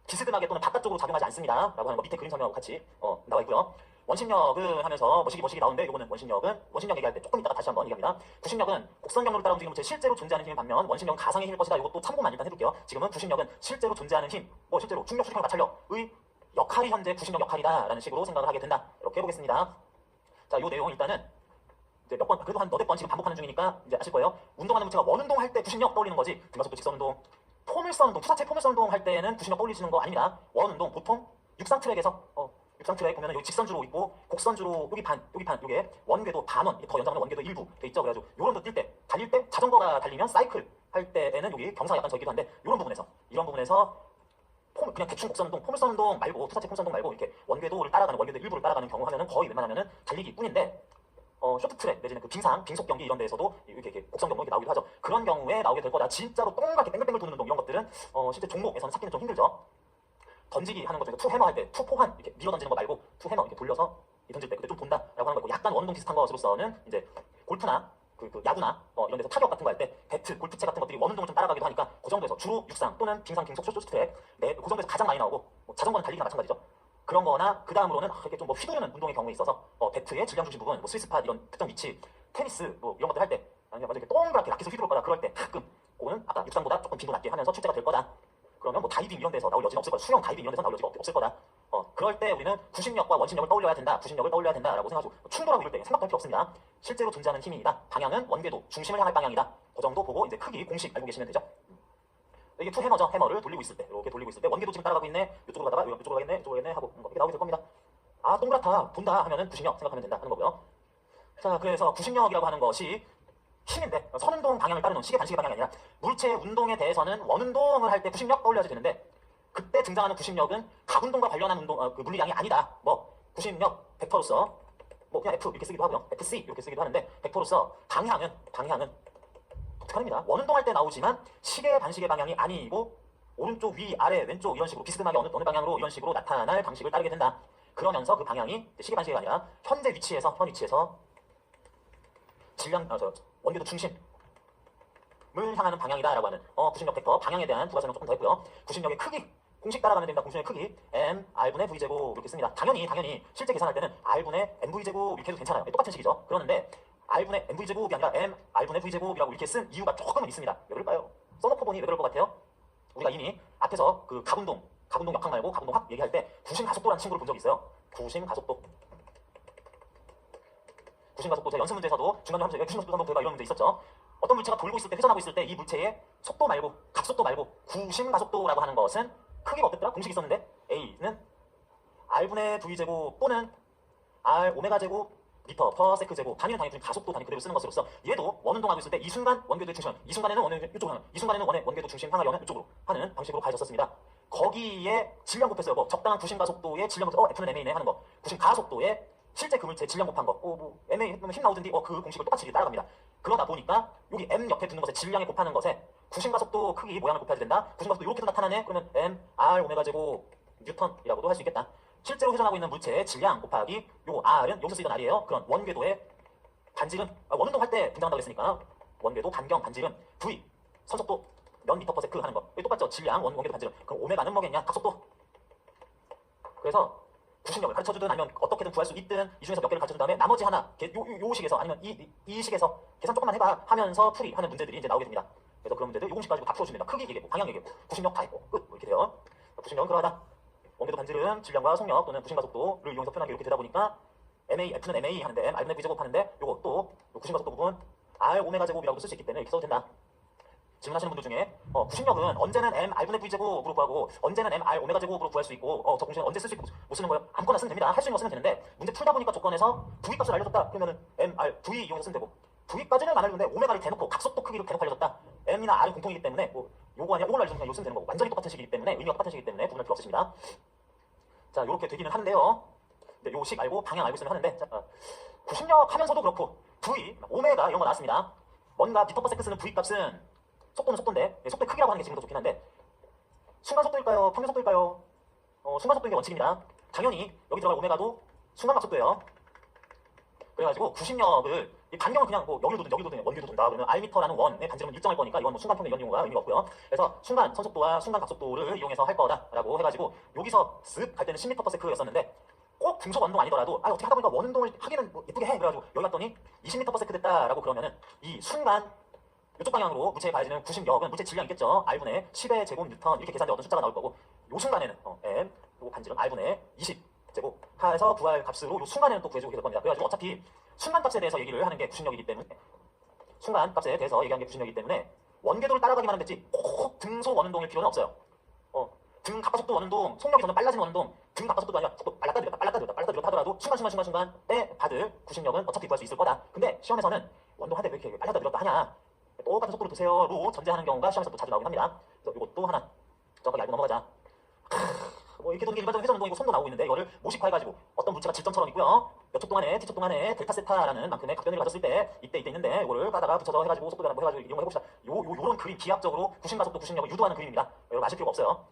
비스듬하게 또는 바깥쪽으로 작용하지 않습니다 라고 하는 거 밑에 그림 설명하고 같이 나와 있고요. 원심력은 하면서 머시기 나오는데 요거는 원심력 얘기할 때 조금 이따가 다시 한번 얘기합니다. 구심력은 곡선 경로를 따라 움직이는 물체 실제로 존재하는 힘인 반면 원심력은 가상의 힘일 것이다. 이것도 참고만 일단 해둘게요. 지금은 구심력은 실제로 존재하는 힘, 실제로 중력, 수직항, 마찰력의 역할이 현재 구심력 역할이다 라는 식으로 생각을 하게 된다. 이렇게 해보겠습니다. 자, 요 내용 일단은 이제 몇 번, 그래도 한 너댓 번 지금 반복하는 중이니까 이제 아실 거예요. 운동하는 물체가 원운동 할 때 구심력 떠올리는 거지. 등가속도 직선운동, 포물선운동, 투사체 포물선운동 할 때는 구심력 떠올리시는 거 아닙니다. 원운동 보통 육상 트랙에서 육상 트랙 보면은 여기 직선주로 있고 곡선주로 여기 반, 요게 원궤도 반원, 더 연장하면 원궤도 일부 돼 있죠. 그래가지고 요런 거 뛸 때, 달릴 때 자전거가 달리면 사이클 할 때에는 여기 경사가 약간 져있기도 한데 이런 부분에서 그냥 대충 곡선운동, 포물선운동 말고 투사체 포물선운동 말고 이렇게 원궤도 일부를 따라가는 경우 하면은 거의 웬만하면은 달리기 뿐인데 쇼트트랙 내지는 그 빙속 경기 이런 데에서도 이렇게 곡선 경로 이렇게 나오기도 하죠. 그런 경우에 나오게 될 거다. 진짜로 동그랗게 뱅글뱅글 도는 운동 이런 것들은 실제 종목에서는 찾기는 좀 힘들죠. 던지기 하는 것 중에 투 해머 할 때 투포환 이렇게 밀어 던지는 거 말고 투 해머 이렇게 돌려서 던질 때 그때 좀 돈다라고 하는 거고, 약간 원운동 비슷한 것으로서는 이제 골프나 그 야구나 이런 데서 타격 같은 거 할 때 배트, 골프채 같은 것들이 원운동을 좀 따라가기도 하니까 그 정도에서 주로 육상 또는 빙속 쇼트트랙 그 정도에서 가장 많이 나오고 자전거는 달리기나 마찬가지죠. 그런 거나 그 다음으로는 이렇게 좀 휘두르는 운동의 경우에 있어서 배트의 질량 중심 부분, 스위스팟 이런 특정 위치, 테니스 이런 것들 할 때 아니면 먼저 이렇게 동그랗게 라켓을 휘두를 거다. 그럴 때 가끔 그거는 아까 육상보다 조금 빈도 낮게 하면서 출제가 될 거다. 그러면 다이빙 이런 데서 나올 여지는 없을 거다. 수영 다이빙 이런 데서 나올 여지가 없을 거다. 그럴 때 우리는 구심력과 원심력을 떠올려야 된다라고 생각하고 충돌하고 이럴 때 생각도 할 필요 없습니다. 실제로 존재하는 힘이다. 방향은 원궤도 중심을 향할 방향이다. 그 정도 보고 이제 크기 공식 알고 계시면 되죠. 이게 투 해머죠. 해머를 돌리고 있을 때, 이렇게 돌리고 있을 때 원궤도 지금 따라가고 있네. 이쪽으로 가다가 이쪽으로 가겠네 하고 이렇게 나오게 될 겁니다. 동그랗다, 돈다 하면은 구심력 생각하면 된다 하는 거고요. 자, 그래서 구심력이라고 하는 것이 힘인데 선운동 방향을 따르는 시계 반시계 방향이 아니라 물체의 운동에 대해서는 원운동을 할 때 구심력 떠올려야 되는데 그때 등장하는 구심력은 각운동과 관련한 운동 그 물리량이 아니다. 구심력 벡터로서 그냥 F 이렇게 쓰기도 하고요. FC 이렇게 쓰기도 하는데 벡터로서 방향은 독특합니다. 원운동 할 때 나오지만 시계 반시계 방향이 아니고 오른쪽 위 아래 왼쪽 이런 식으로 비스듬하게 어느 방향으로 이런 식으로 나타날 방식을 따르게 된다. 그러면서 그 방향이 시계 반시계가 아니라 현 위치에서 원궤도 중심을 향하는 방향이다라고 하는 구심력 벡터 방향에 대한 부가 설명 조금 더 했고요. 구심력의 크기 공식 따라가면 됩니다. 구심력의 크기 m r분의 v제곱 이렇게 씁니다. 당연히 실제 계산할 때는 r분의 mv제곱 이렇게 해도 괜찮아요. 똑같은 식이죠. 그러는데 r분의 mv제곱이 아니라 m r분의 v제곱이라고 이렇게 쓴 이유가 조금은 있습니다. 왜 그럴까요? 써놓고 보니 왜 그럴 것 같아요? 우리가 이미 앞에서 그 가분동 역학 말고 가분동학 얘기할 때 구심가속도라는 친구를 본 적이 있어요. 구심가속도 제가 연습 문제에서도 중간에 하면서 구심가속도 한번 볼까 이런 문제 있었죠. 어떤 물체가 돌고 있을 때 회전하고 있을 때 이 물체의 속도 말고 각속도 말고 구심가속도라고 하는 것은 크기가 어땠더라? 공식이 있었는데 A는 R분의 V제곱 또는 R 오메가 제곱 미터 퍼 세크 제곱 단위는 당연히 가속도 단위 그대로 쓰는 것으로서 얘도 원운동하고 있을 때 이 순간 원궤도의 중심 이 순간에는 원의 이쪽으로 하는 이 순간에는 원궤도 중심 향하려면 이쪽으로 하는 방식으로 가르쳤었습니다. 거기에 질량 곱했어요. 뭐 적당한 구심가속도의 질량 곱해서 F는 MA네 하는 거 구심가속도의 실제 그 물체 질량 곱한 거 뭐 MA 힘 나오던데 그 공식을 똑같이 따라갑니다. 그러다 보니까 여기 M 옆에 두는 것에 질량에 곱하는 것에 구심가속도 크기 모양을 곱해야 된다. 구심가속도 이렇게도 나타나네. 그러면 M R 오메가 제곱 뉴턴이라고도 할 수 있겠다. 실제로 회전하고 있는 물체의 질량 곱하기 요 R은 여기서 쓰이던 R이에요. 그런 원궤도의 반지름 원운동 할 때 등장한다고 했으니까 원궤도 반경 반지름 V 선속도 몇 미터 퍼 세크 하는 거 똑같죠. 질량 원궤도 반지름 그럼 오메가는 뭐겠냐? 각속도. 그래서 구심력을 가르쳐주든 아니면 어떻게든 구할 수 있든 이 중에서 몇 개를 가르쳐준 다음에 나머지 하나 요 식에서 아니면 이 식에서 계산 조금만 해봐 하면서 풀이하는 문제들이 이제 나오게 됩니다. 그래서 그런 문제들 요 공식 가지고 다 풀어줍니다. 크기 얘기고 방향 얘기고 구심력 다 했고 끝 이렇게 돼요. 구심력은 그러하다. 원궤도 반지름 질량과 속력 또는 구심가속도를 이용해서 표현하기 이렇게 되다 보니까 MA F는 MA 하는데 R분의 V제곱 하는데 요거 또 구심가속도 부분 R 오메가 제곱이라고 쓸 수 있기 때문에 이렇게 써도 된다. 질문하시는 분들 중에 구심력은 언제는 M R분의 V제곱으로 구하고 언제는 M R 오메가 제곱으로 구할 수 있고 저 공식은 언제 쓸 수 있고 못 쓰는 거예요? 아무거나 쓰면 됩니다. 할 수 있는 거 쓰면 되는데 문제 풀다 보니까 조건에서 V 값을 알려줬다. 그러면은 M R V 이용해서 쓰면 되고 V까지는 안 알려줬는데 오메가를 대놓고 각속도 크기로 대놓고 알려줬다. M이나 R은 공통이기 때문에 뭐 요거 아니야 요걸 알려주면 그냥 요 쓰면 되는 거고 완전히 똑같은 식이기 때문에 의미가 똑같은 식이기 때문에 구분할 필요 없으십니다. 자 요렇게 되기는 하는데요. 요 식 알고 방향 알고 있으면 하는데 구심력 하면서도 그렇고 V 오메가 이런 거 나왔습니다. 뭔가 미터 퍼 세크 쓰는 V 값은 속도는 속도인데 속도의 크기라고 하는 게 지금 더 좋긴 한데 순간 속도일까요? 평균 속도일까요? 순간 속도인 게 원칙입니다. 당연히 여기 들어갈 오메가도 순간각 속도예요. 그래가지고 구심력을 이 반경은 그냥 뭐 여기로 도든 원궤도 돈다 그러면 R미터라는 원의 반지름은 일정할 거니까 이건 뭐 순간 평균 이런 용어가 의미가 없고요. 그래서 순간 선속도와 순간 각속도를 이용해서 할 거다라고 해가지고 여기서 쓱 갈 때는 10m per sec였었는데 꼭 중속 원동 아니더라도 어떻게 하다 보니까 원운동을 하기는 뭐 예쁘게 해 그래가지고 여기 갔더니 20m per second 됐다라고 그러면은 이 순간 이쪽 방향으로 물체에 가해지는 구심력은 물체 질량 있겠죠. R분의 10의 제곱 뉴턴 이렇게 계산돼 어떤 숫자가 나올 거고 요 순간에는 M 요거 반지름 R분의 20 제곱 해서 구할 값으로 요 순간에는 또 구해주게 될 겁니다. 그래가지고 어차피 순간값에 대해서 얘기를 하는 게 구심력이기 때문에 순간값에 대해서 얘기하는 게 구심력이기 때문에 원궤도를 따라가기만 하면 됐지 꼭 등속 원운동일 필요는 없어요. 등 가파속도 원운동, 속력이 점점 빨라지는 원운동, 등 가파속도도 아니라 속도 빨랐다 내렸다 하더라도 순간에 받을 구심력은 어차피 구할 수 있을 거다. 근데 시험에서는 원운동할 때 왜 이렇게 빨랐다 내렸다 하냐? 똑같은 속도로 드세요로 전제하는 경우가 시험에서 또 자주 나오긴 합니다. 그래서 이것도 하나 정확하게 알고 넘어가자. 뭐 이렇게 도는 게 일반적인 회전 운동이고 손도 나오고 있는데 이거를 모식화해가지고 어떤 물체가 질점처럼 있고요. 몇 초 동안에 t초 동안에 델타 세타라는 만큼의 각변을 가졌을 때 이때 있는데 이거를 까다가 붙여서 해가지고 속도를 뭐 해가지고 이용해 봅시다. 요런 그림 기하학적으로 구심가속도 구심력을 유도하는 그림입니다. 여러분 아실 필요가 없어요.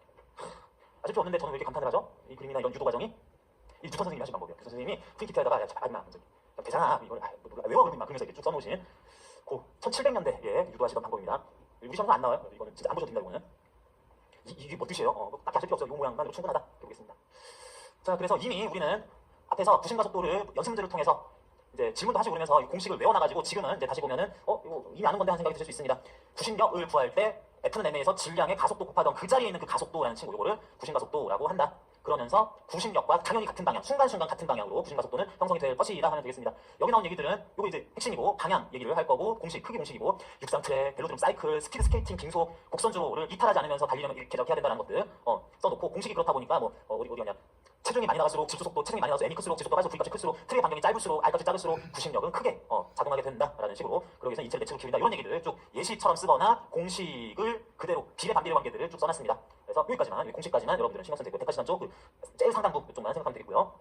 아실 필요 없는데 저는 왜 이렇게 감탄을 하죠? 이 그림이나 이런 유도 과정이 이 뉴턴 선생님이 하신 방법이에요. 뉴턴 선생님이 프린키트에다가 야 임마 되잖아 이걸 외워 그러면서 이렇게 쭉 써놓으신 그 1700년대에 유도하시던 방법입니다. 우리 시험은 안 나와요. 이거는 진짜 안 보셔도 된다 이거는. 이게 뭐 뜻이에요? 딱 하실 필요 없어요. 이 모양만으로 충분하다. 보겠습니다. 자, 그래서 이미 우리는 앞에서 구심가속도를 연습 문제를 통해서 이제 질문도 하시고 그러면서 공식을 외워놔가지고 지금은 이제 다시 보면은 이거 이미 아는 건데 하는 생각이 드실 수 있습니다. 구심력을 구할 때 F는 M에서 질량의 가속도 곱하던 그 자리에 있는 그 가속도라는 친구 이거를 구심가속도라고 한다. 그러면서 구심력과 당연히 같은 방향, 순간순간 같은 방향으로 구심가속도는 형성이 될 것이다 하면 되겠습니다. 여기 나온 얘기들은 이거 이제 핵심이고 방향 얘기를 할 거고 공식, 크기 공식이고 육상 트랙, 벨로드럼 사이클, 스피드 스케이팅, 빙속, 곡선주로를 이탈하지 않으면서 달리려면 이렇게 저렇게 해야 된다는 것들 써놓고 공식이 그렇다 보니까 뭐 어디 가냐 체중이 많이 나갈수록 질주속도, 체중이 많이 나가서 M이 클수록 질속도 빠지고 V값이 클수록 트랙 반경이 짧을수록 R값이 작을수록 구심력은 크게 작용하게 된다라는 식으로 그러기 위해서 인체를 내체로 키운다 이런 얘기들을 쭉 예시처럼 쓰거나 공식을 그대로 비례 반비례 관계들을 쭉 써놨습니다. 그래서 여기까지만 공식까지만 여러분들은 신경 쓰면 되고 대가시단 쪽 제일 상단부 쪽만 생각하면 되겠고요.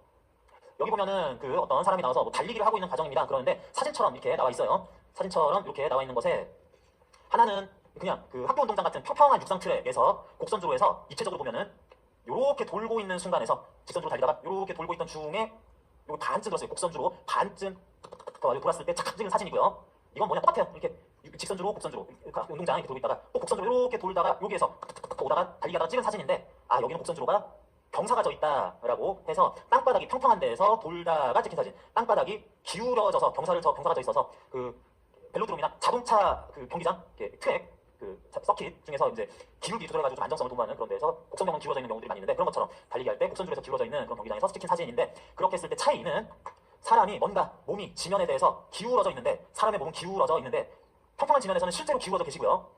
여기 보면은 그 어떤 사람이 나와서 뭐 달리기를 하고 있는 과정입니다. 그러는데 사진처럼 이렇게 나와 있어요. 사진처럼 이렇게 나와 있는 것에 하나는 그냥 그 학교 운동장 같은 평평한 육상 트랙에서 곡선주로 해서 입체적으로 보면은 요렇게 돌고 있는 순간에서 직선주로 달리다가 요렇게 돌고 있던 중에 요 반쯤 들었어요. 곡선주로 반쯤 돌았을 때 착 찍은 사진이고요. 이건 뭐냐 똑같아요. 이렇게 직선주로 곡선주로 운동장 이렇게 돌고 있다가 또 곡선주로 이렇게 돌다가 여기에서 오다가 달리다가 찍은 사진인데 아 여기는 곡선주로가 경사가 져 있다라고 해서 땅바닥이 평평한 데에서 돌다가 찍힌 사진. 땅바닥이 기울어져서 경사가 져 있어서 그 벨로드롬이나 자동차 그 경기장 트랙 그 서킷 중에서 이제 기울기 조절해가지고 좀 안정성을 도모하는 그런 데서 곡선경은 기울어져 있는 경우들이 많이 있는데 그런 것처럼 달리기 할 때 곡선줄에서 기울어져 있는 그런 경기장에서 찍힌 사진인데 그렇게 했을 때 차이는 사람이 뭔가 몸이 지면에 대해서 기울어져 있는데 사람의 몸은 기울어져 있는데 평평한 지면에서는 실제로 기울어져 계시고요.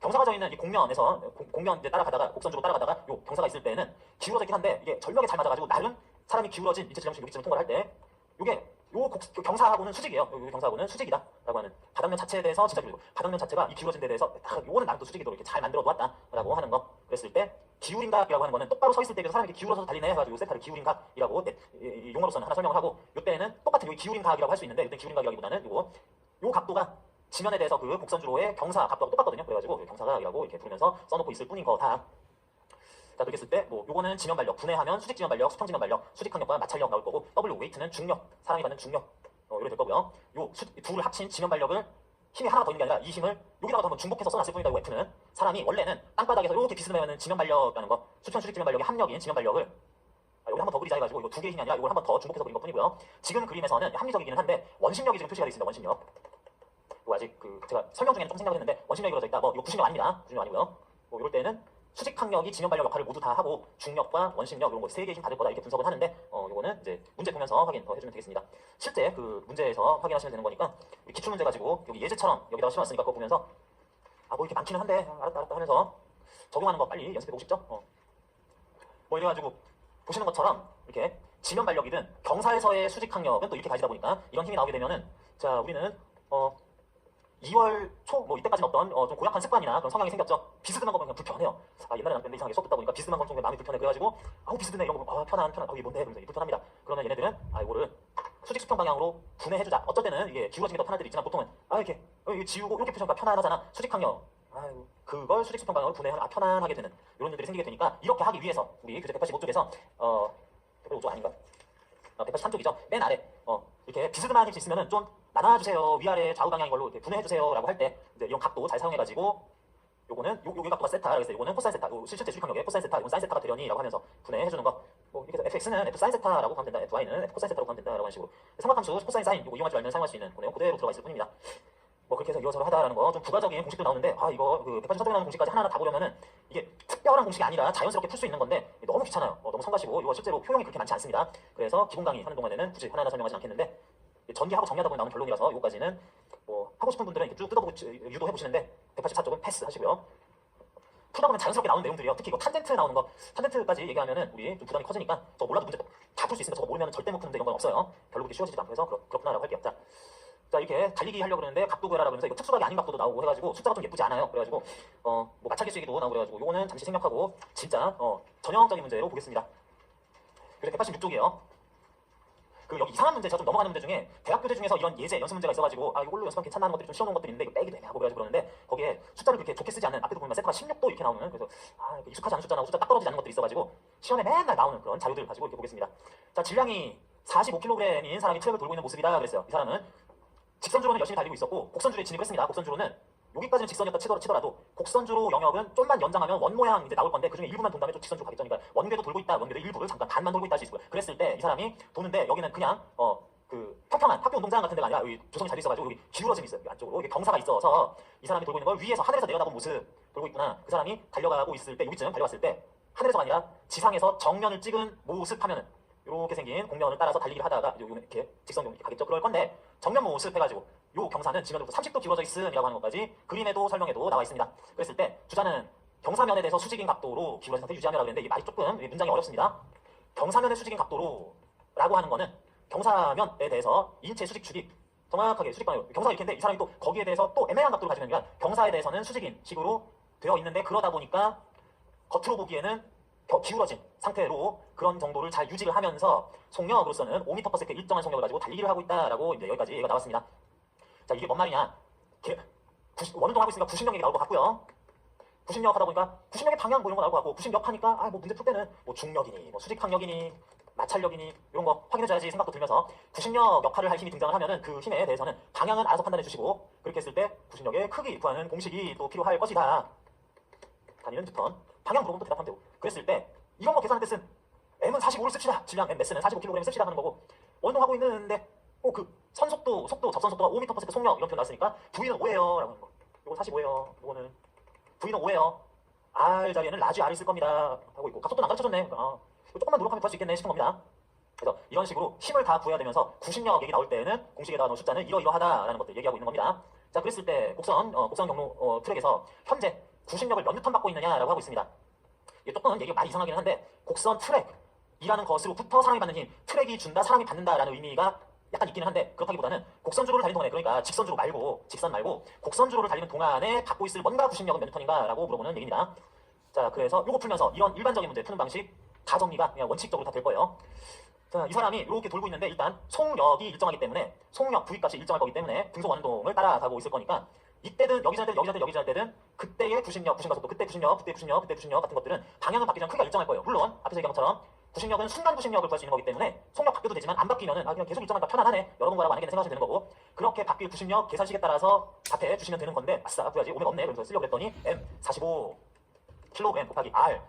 경사가 져 있는 이 공면에서 공면 이제 따라가다가 곡선주로 따라가다가 요 경사가 있을 때는 기울어져 있긴 한데 이게 절벽에 잘 맞아가지고 나름 사람이 기울어진 이체 지점식 여기쯤을 통과를 할 때 요게 경사하고는 수직이에요. 요 경사하고는 수직이다라고 하는 바닥면 자체에 대해서 진짜 기울고 바닥면 자체가 이 기울어진 데 대해서 요거는 나름 또 수직이도 이렇게 잘 만들어 놓았다라고 하는 거. 그랬을 때 기울임각이라고 하는 거는 똑바로 서 있을 때 사람이 기울어서 달리네 해가지고 요 세타를 기울임각이라고 용어로서는 하나 설명을 하고 요때는 똑같은 요 기울임각이라고 할 수 있는데 요때 기울임각이라기보다는 요 각도가 지면에 대해서 그 곡선주로의 경사 각도하고 똑같거든요. 그래가지고 경사각이라고 이렇게 부르면서 써놓고 있을 뿐인 거다. 자, 그렇게 했을 때 뭐 요거는 지면 발력, 분해하면 수직 지면 발력, 수평 지면 발력, 수직 항력과 마찰력 나올 거고 W 웨이트는 중력, 사람이 받는 중력 이렇게 될 거고요. 요 둘을 합친 지면 발력을 힘이 하나 더 있는 게 아니라 이 힘을 여기다가 한번 중복해서 써놨을 뿐이다. F는 사람이 원래는 땅바닥에서 이렇게 비스듬하면 지면 발력이라는 거, 수평 수직 지면 발력의 합력인 지면 발력을 여기 한번 더 그리자 해가지고 이거 두 개의 힘이 아니라 이걸 한번 더 중복해서 그린 것 뿐이고요. 지금 그림에서는 합리적이기는 한데 원심력이 지금 표시가 되어 있습니다. 원심력. 아직 그 제가 설명 중에는 좀 생각을 했는데 원심력이 이루어져 있다. 뭐 이거 구심력 아닙니다. 구심력 아니고요. 뭐 이럴 때는 수직 항력이 지면 발력 역할을 모두 다 하고 중력과 원심력 이런 거 세 개의 힘 받을 거다 이렇게 분석을 하는데 요거는 이제 문제 보면서 확인 더 해주면 되겠습니다. 실제 그 문제에서 확인하시면 되는 거니까 기출 문제 가지고 여기 예제처럼 여기다가 심었으니까 그거 보면서 아 뭐 이렇게 많기는 한데 알았다 하면서 적용하는 거 빨리 연습해 보고 싶죠? 뭐 이래가지고 보시는 것처럼 이렇게 지면 발력이든 경사에서의 수직 항력은 또 이렇게 가지다 보니까 이런 힘이 나오게 되면은 자 우리는 2월 초 뭐 이때까지는 어떤 좀 고약한 습관이나 그런 성향이 생겼죠. 비스듬한 거 보면 그냥 불편해요. 아 옛날에 남편데 이상하게 수업 듣다 보니까 비스듬한 건 좀 마음이 불편해. 그래가지고 아우 비스듬해 이런 거 보면 편한 이게 뭔데 그러면서 불편합니다. 그러면 얘네들은 이거를 수직 수평 방향으로 분해해주자. 어쩔 때는 이게 기울어지는 게 더 편할 때도 있지만 보통은 이렇게 지우고 이렇게 펴니까 편안하잖아. 수직 항력 그걸 수직 수평 방향으로 분해하면 편안하게 되는 이런 일들이 생기게 되니까 이렇게 하기 위해서 우리 교재 185쪽에서 185쪽 아닌가? 183쪽이죠. 맨 아래 이렇게 비스듬한 힘이 있으면은 좀 나눠주세요. 위아래 좌우 방향인 걸로 이렇게 분해해주세요라고 할 때 이런 각도 잘 사용해가지고 요거는 요 각도가 세타라고 했어요. 요거는 코사인 세타, 실제 수직 항력의 코사인 세타, 이건 사인 세타가 되려니라고 하면서 분해해주는 거. 뭐 이렇게 해서 fx는 f 사인 세타라고 하면 된다. fy는 f 코사인 세타라고 하면 된다라고 하는 식으로 삼각함수 코사인 사인 이거 이용하지 말면 사용할 수 있는 거네요. 그대로 들어가 있을 뿐입니다. 뭐 그렇게 해서 이것저것 하다라는 거 좀 부가적인 공식도 나오는데 이거 그 183쪽에 나오는 공식까지 하나하나 다 보려면은 이게 특별한 공식이 아니라 자연스럽게 풀 수 있는 건데 너무 귀찮아요. 너무 성가시고 이거 실제로 효용이 그렇게 많지 않습니다. 그래서 기본 강의 하는 동안에는 굳이 하나하나 설명하지 않겠는데 전기하고 정리하다 보면 나오는 결론이라서 요까지는 뭐 하고 싶은 분들은 이렇게 쭉 뜯어보고 유도해 보시는데 184쪽은 패스 하시고요. 풀다 보면 자연스럽게 나오는 내용들이요. 특히 이거 탄젠트 나오는 거, 탄젠트까지 얘기하면은 우리 좀 부담이 커지니까 저거 몰라도 문제 다 풀 수 있으니까 저거 모르면 절대 못 푸는데 이런 건 없어요. 별로 그렇게 쉬워지지도 않고 해서 그렇구나라고 할게요. 자 이렇게 달리기 하려고 그러는데 각도 구해라라고 하면서 이거 특수각이 아닌 각도도 나오고 해가지고 숫자가 좀 예쁘지 않아요. 그래가지고 뭐 마찰기 수기도 나오고 그래가지고 요거는 잠시 생략하고 진짜 전형적인 문제로 보겠습니다. 그래서 186쪽이에요. 그 여기 이상한 문제, 제가 좀 넘어가는 문제 중에 대학 교재 중에서 이런 예제 연습 문제가 있어가지고 이걸로 연습하면 괜찮나 하는 것들이 좀 쉬워놓은 것들이 있는데 이거 빼기도 애매하고 그래가지고 그러는데 거기에 숫자를 그렇게 좋게 쓰지 않는 앞에도 보면 세타가 16도 이렇게 나오는 그래서 익숙하지 않은 숫자 나오고 숫자 딱 떨어지지 않는 것들이 있어가지고 시험에 맨날 나오는 그런 자료들 가지고 이렇게 보겠습니다. 자 질량이 45kg인 사람이 트랙을 돌고 있는 모습이다 그랬어요. 이 사람은 직선주로는 열심히 달리고 있었고 곡선주로에 진입을 했습니다. 곡선주로는 여기까지는 직선이었다 치더라도 곡선주로 영역은 좀만 연장하면 원 모양 이제 나올 건데 그중에 일부만 돈다면 좀 직선주로 가겠죠. 그러니까 원궤도 돌고 있다. 원궤도 일부를 잠깐 반만 돌고 있다 할 수 있고요. 그랬을 때 이 사람이 도는데 여기는 그냥 그 평평한 학교 운동장 같은 데가 아니라 여기 조성이 잘 돼 있어가지고 여기 기울어짐이 있어요. 여기 안쪽으로 이게 경사가 있어서 이 사람이 돌고 있는 걸 위에서 하늘에서 내려다본 모습 돌고 있구나. 그 사람이 달려가고 있을 때 여기쯤 달려갔을 때 하늘에서가 아니라 지상에서 정면을 찍은 모습 하면은 이렇게 생긴 공면을 따라서 달리기를 하다가 이렇게 직선 이렇게 가겠죠. 그럴 건데 정면 모습 해가지고 요 경사는 지면으로부터 30도 기울어져 있음이라고 하는 것까지 그림에도 설명에도 나와 있습니다. 그랬을 때 주자는 경사면에 대해서 수직인 각도로 기울어진 상태 유지하며라고 했는데 이 말이 조금 문장이 어렵습니다. 경사면의 수직인 각도로 라고 하는 거는 경사면에 대해서 인체 수직축이 정확하게 수직 방향 경사가 이렇게 있는데 이 사람이 또 거기에 대해서 또 애매한 각도를 가지고 있는 게 경사에 대해서는 수직인 식으로 되어 있는데 그러다 보니까 겉으로 보기에는 기울어진 상태로 그런 정도를 잘 유지를 하면서 속력으로서는 5m/s 일정한 속력을 가지고 달리기를 하고 있다라고 이제 여기까지 얘기가 나왔습니다. 자 이게 뭔 말이냐? 원운동 하고 있으니까 구심력 얘기 나올 것 같고요. 구심력 하다 보니까 구심력의 방향 뭐 이런 거 나올 것 같고 구심력 하니까 뭐 문제 풀 때는 뭐 중력이니 뭐 수직항력이니 마찰력이니 이런 거 확인해줘야지 생각도 들면서 구신력 역할을 할 힘이 등장을 하면은 그 힘에 대해서는 방향은 알아서 판단해 주시고 그렇게 했을 때 구신력의 크기 구하는 공식이 또 필요할 것이다. 단위는 뉴턴. 방향 물어보면 또 대답하면 되고. 그랬을 때 이런 거 계산할 때 쓴 m은 45를 씁시다. 질량 m 매스는 45kg 씁시다 하는 거고 원동하고 있는데 그 선속도, 속도, 접선 속도가 5m/s 속력 이런 표현 나왔으니까 V는 5예요 라고 하는 거. 이거 45예요. 이거는 V는 5예요. R 자리에는 라지 R이 있을 겁니다. 하고 있고 각속도는 안 가르쳐줬네. 조금만 노력하면 구할 수 있겠네 싶은 겁니다. 그래서 이런 식으로 힘을 다 구해야 되면서 구신력 얘기 나올 때는 공식에다가 넣은 숫자는 이러이러하다라는 것들 얘기하고 있는 겁니다. 자, 그랬을 때 곡선 경로 트랙에서 현재 구신력을 몇 뉴턴 받고 있느냐라고 하고 있습니다. 이게 조금 얘기가 많이 이상하긴 한데 곡선 트랙이라는 것으로부터 사람이 받는 힘, 트랙이 준다, 사람이 받는다라는 의미가 약간 있기는 한데 그렇다기보다는 곡선주로를 달리는 동안에 그러니까 직선 말고 곡선주로를 달리는 동안에 받고 있을 뭔가 구신력은 몇 뉴턴인가라고 물어보는 얘기입니다. 자, 그래서 요거 풀면서 이런 일반적인 문제 푸는 방식 다 정리가 그냥 원칙적으로 다 될 거예요. 자, 이 사람이 이렇게 돌고 있는데 일단 속력이 일정하기 때문에 속력 V값이 일정할 거기 때문에 등속 원동을 따라가고 있을 거니까 이때든 여기 지날 때든 그때의 구신력, 구신과 속도, 그때 구신력 같은 것들은 방향은 바뀌지 않고 크기가 일정할 거예요. 물론 앞에서 얘기한 것처럼 구신력은 순간 구신력을 구할 수 있는 거기 때문에 속력 바뀌어도 되지만 안 바뀌면은 그냥 계속 일정하니까 편안하네. 여러분 거라고 만약에 생각하시면 되는 거고 그렇게 바뀔 구신력 계산식에 따라서 답해 주시면 되는 건데 아싸 구야지 오면 없네. 그래서 쓰려고 했더니 M 45kg 곱하기 R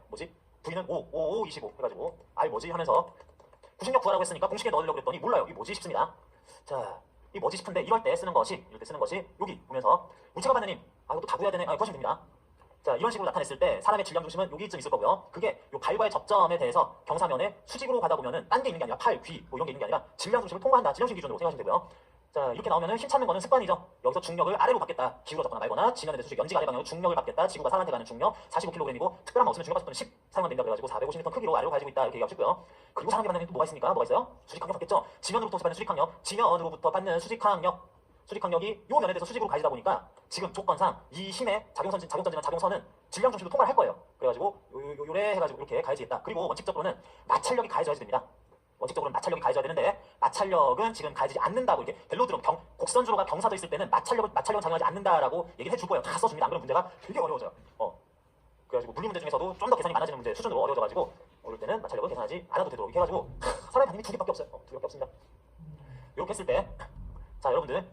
V는 5 25 해가지고 R 하면서 구신력 구하라고 했으니까 공식에 넣으려고 했더니 몰라요. 이게 뭐지 싶습니다. 자, 이 뭐지 싶은데 이럴 때 쓰는 것이 여기 보면서 물체가 받는 힘 이것도 다 구해야 되네. 구하시면 됩니다. 자, 이런 식으로 나타냈을 때 사람의 질량 중심은 여기쯤 있을 거고요. 그게 요 발과의 접점에 대해서 경사면에 수직으로 가다 보면은 딴 게 있는 게 아니라 팔, 귀 뭐 이런 게 있는 게 아니라 질량 중심을 통과한다. 질량심 기준으로 생각하시면 되고요. 자, 이렇게 나오면은 힘 찾는 거는 습관이죠. 여기서 중력을 아래로 받겠다. 기울어졌거나 말거나 지면에 대해서 연지가 아래 방향으로 중력을 받겠다. 지구가 사람한테 가는 중력 45kg이고 특별한 거 없으면 중력 가속도는 10 사용하면 된다. 그래가지고 450N 크기로 아래로 가지고 있다. 이렇게 얘기하고 싶고요. 그리고 사람이 받는 힘 또 뭐가 있습니까? 뭐가 있어요? 수직항력 받겠죠. 지면으로부터 받는 수직항력, 지면으로부터 받는 수직항력이 요 면에 대해서 수직으로 가지다 보니까 지금 조건상 이 힘의 작용전지나 작용선은 질량 중심도 통과를 할 거예요. 그래가지고 요래 해가지고 이렇게 가해지겠다. 그리고 원칙적으로는 마찰력이 가해져야 됩니다. 원칙적으로는 마찰력이 가해져야 되는데 마찰력은 지금 가해지지 않는다고 이렇게 벨로드럼 곡선주로가 경사져 있을 때는 마찰력은 작용하지 않는다라고 얘기를 해줄 거예요. 다 써줍니다. 안 그러면 문제가 되게 어려워져요. 그래가지고 물리 문제 중에서도 좀 더 계산이 많아지는 문제 수준으로 어려워져가지고 어릴 때는 마찰력을 계산하지 않아도 되도록 이렇게 해가지고 사람의 반응이 두 개밖에 없어요. 두 개밖에 없습니다. 이렇게 했을 때 자, 여러분들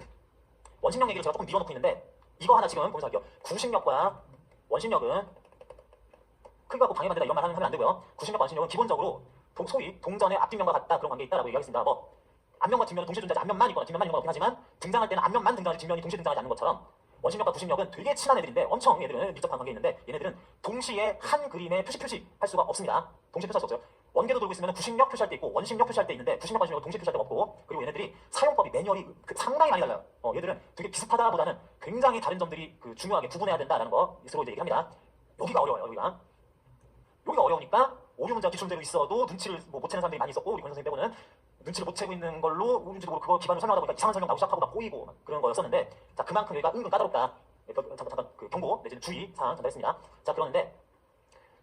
원심력 얘기를 제가 조금 미뤄놓고 있는데 이거 하나 지금 보면서 할게요. 구신력과 원심력은 크기가 고 방해받는다 이런 말 하면 안 되고요. 구신력과 원심력은 기본적으로 소위 동전의 앞뒷면과 같다 그런 관계 있다라고 얘기하겠습니다. 뭐 앞면과 뒷면은 동시에 존재하지 앞면만 있는 건 없긴 하지만 등장할 때는 앞면만 등장하지 뒷면이 동시에 등장하지 않는 것처럼 원심력과 구신력은 되게 친한 애들인데 엄청 얘들은 밀접한 관계에 있는데 얘네들은 동시에 한 그림에 표시할 수가 없습니다. 동시에 표시할 수 없어요. 원계도 돌고 있으면 구신력 표시할 때 있고 원심력 표시할 때 있는데 구신력 원심력은 동시에 표시할 때가 없고 그리고 얘네들이 사용법이 매뉴얼이 상당히 많이 달라요. 얘들은 되게 비슷하다보다는 굉장히 다른 점들이 중요하게 구분해야 된다라는 거 스스로 이제 얘기합니다. 여기가 어려워요. 여기가 어려우니까 오류 문제가 기출대로 있어도 눈치를 못 채는 사람들이 많이 있었고 우리 권 선생님 빼고는 눈치를 못 채고 있는 걸로 오류인지도 모르고 그거 기반으로 설명하다 보니까 이상한 설명 나오기 시작하고 막 꼬이고 막 그런 거였었는데 자 그만큼 여기가 은근 까다롭다. 잠깐 그 경고 내지는 주의 사항 전달했습니다. 자 그런데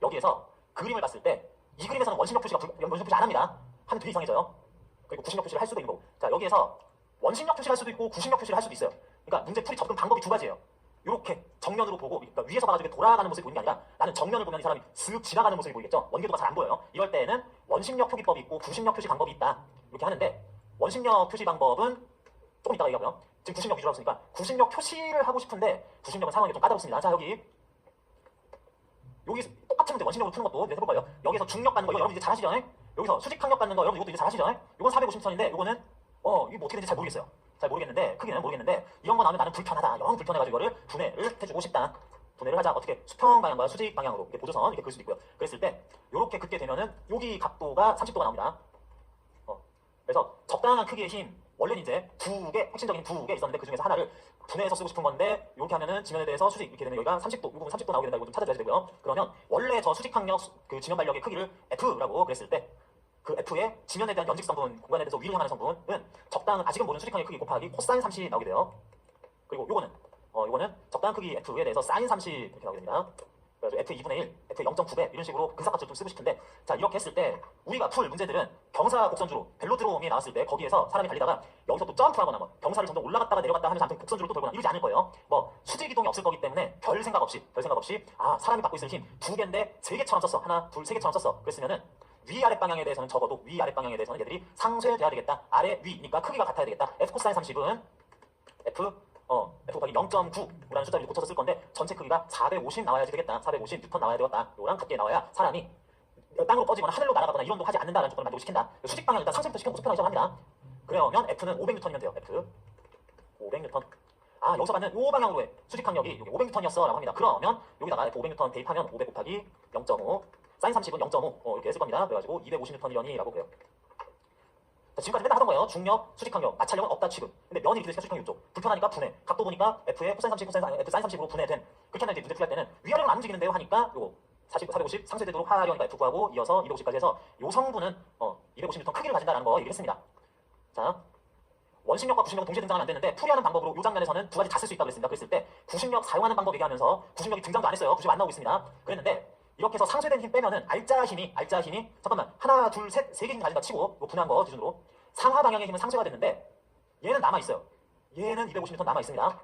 여기에서 그림을 봤을 때 이 그림에서는 원심력 표시 안 합니다. 하면 되게 이상해져요. 그리고 구신력 표시를 할 수도 있는 거고 자 여기에서 원심력 표시를 할 수도 있고 구신력 표시를 할 수도 있어요. 그러니까 문제 풀이 접근 방법이 두 가지예요. 이렇게 정면으로 보고 그러니까 위에서 봐가지고 돌아가는 모습이 보이는 게 아니라 나는 정면을 보면 이 사람이 슥 지나가는 모습이 보이겠죠. 원궤도가 잘 안 보여요. 이럴 때는 원심력 표기법이 있고 구신력 표시 방법이 있다. 이렇게 하는데 원심력 표시 방법은 조금 이따가 얘기하고요. 지금 구신력 위주로 했으니까 구신력 표시를 하고 싶은데 구신력은 상황이 좀 까다롭습니다. 자 여기 똑같은 문제 원심력으로 푸는 것도 이제 해볼 거예요. 여기서 중력 받는 거 이거 여러분 이제 잘 하시죠? 여기서 수직항력 받는 거 여러분 이것도 이제 잘 하시죠? 이건 450m선인데 이거는 이게 뭐 어떻게 되는지 잘 모르겠어요. 잘 모르겠는데 크기는 모르겠는데 이런 거 나오면 나는 불편하다. 영 불편해가지고 이거를 분해를 해주고 싶다. 분해를 하자. 어떻게 수평 방향과 수직 방향으로 이렇게 보조선 이렇게 그릴 수도 있고요. 그랬을 때 이렇게 긋게 되면은 여기 각도가 30도가 나옵니다. 그래서 적당한 크기의 힘 원래는 이제 핵심적인 두 개 있었는데 그 중에서 하나를 분해해서 쓰고 싶은 건데 이렇게 하면은 지면에 대해서 수직 이렇게 되면 여기가 30도, 이 부분 30도 나오게 된다. 이거 좀 찾아줘야 되고요. 그러면 원래 저 수직항력 그 지면 발력의 크기를 F라고 그랬을 때 그 F의 지면에 대한 연직 성분, 공간에 대해서 위로 향하는 성분은 적당한 아직은 모르는 수직항의 크기 곱하기 코사인 30 나오게 돼요. 그리고 요거는 적당한 크기 F에 대해서 사인 30 이렇게 나오게 됩니다. 그래서 F의 2분의 1, F의 0.9배 이런 식으로 근사값을 좀 쓰고 싶은데 자 이렇게 했을 때 우리가 풀 문제들은 경사 곡선주로 벨로드롬이 나왔을 때 거기에서 사람이 달리다가 여기서 또 점프하거나 뭐 경사를 점점 올라갔다가 내려갔다 하면서 아무튼 곡선주로 또 돌거나 이러지 않을 거예요. 뭐 수직 이동이 없을 거기 때문에 별 생각 없이 사람이 받고 있을 힘 두 개인데 세 개처럼 썼어. 하나, 둘, 세 개처럼 썼어. 그랬으면은 위아래 방향에 대해서는 적어도 위아래 방향에 대해서는 얘들이 상쇄돼야 되겠다. 아래 위니까 크기가 같아야 되겠다. f 코사인 30은 f 곱하기 0.9라는 숫자를 고쳐서 쓸 건데 전체 크기가 450 나와야지 되겠다. 450 뉴턴 나와야 되겠다. 요랑 같게 나와야 사람이 땅으로 꺼지거나 하늘로 날아가거나 이런 도 하지 않는다라는 조건을 만족을 시킨다. 수직 방향 일단 상쇄부터 시켜서 속편하기 시작합니다. 그러면 F는 500N이면 돼요. F 500N. 여기서 받는 요 방향으로의 수직 항력이 500N이었어 라고 합니다. 그러면 여기다가 F 500N 대입하면 500 곱하기 0.5 사인 30은 0.5 이렇게 했을 겁니다. 그래가지고 250N이려니 라고 그래요. 자, 지금까지 맨날 하던 거예요. 중력, 수직항력, 마찰력은 없다 취급. 근데 면이 이렇게 되니까 수직항력 이쪽. 불편하니까 분해. 각도 보니까 F에 코사인 30, F 사인 30으로 분해된. 그렇게 하면 이제 문제 풀이할 때는 위아래로 안 움직이는데요 하니까 요거 450 상쇄되도록 하려니까 F 구하고 이어서 250까지 해서 요 성분은 250N 크기를 가진다라는 거 얘기를 했습니다. 자, 원심력과 구심력은 동시에 등장하면 안 되는데 풀이하는 방법으로 이 장면에서는 두 가지 다 쓸 수 있다고 그랬습니다. 그랬을 때 구심력 사용하는 방법 얘기하면서 구심력이 등장도 안 했어요. 구심력 안 나오고 있습니다. 그랬는데 이렇게 해서 상쇄된 힘 빼면은 알짜 힘이 잠깐만 하나 둘 셋 세 개 힘 가진다 치고 요 분해한 거 기준으로 상하 방향의 힘은 상쇄가 됐는데 얘는 남아 있어요. 얘는 250N 남아 있습니다.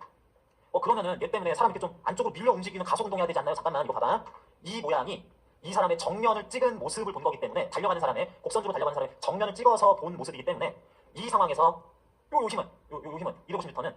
그러면은 얘 때문에 사람이 이렇게 좀 안쪽으로 밀려 움직이는 가속 운동해야 되지 않나요? 잠깐만 이거 봐봐. 이 모양이 이 사람의 정면을 찍은 모습을 본 거기 때문에 달려가는 사람의 곡선주로 달려가는 사람의 정면을 찍어서 본 모습이기 때문에 이 상황에서 요 힘은 250N은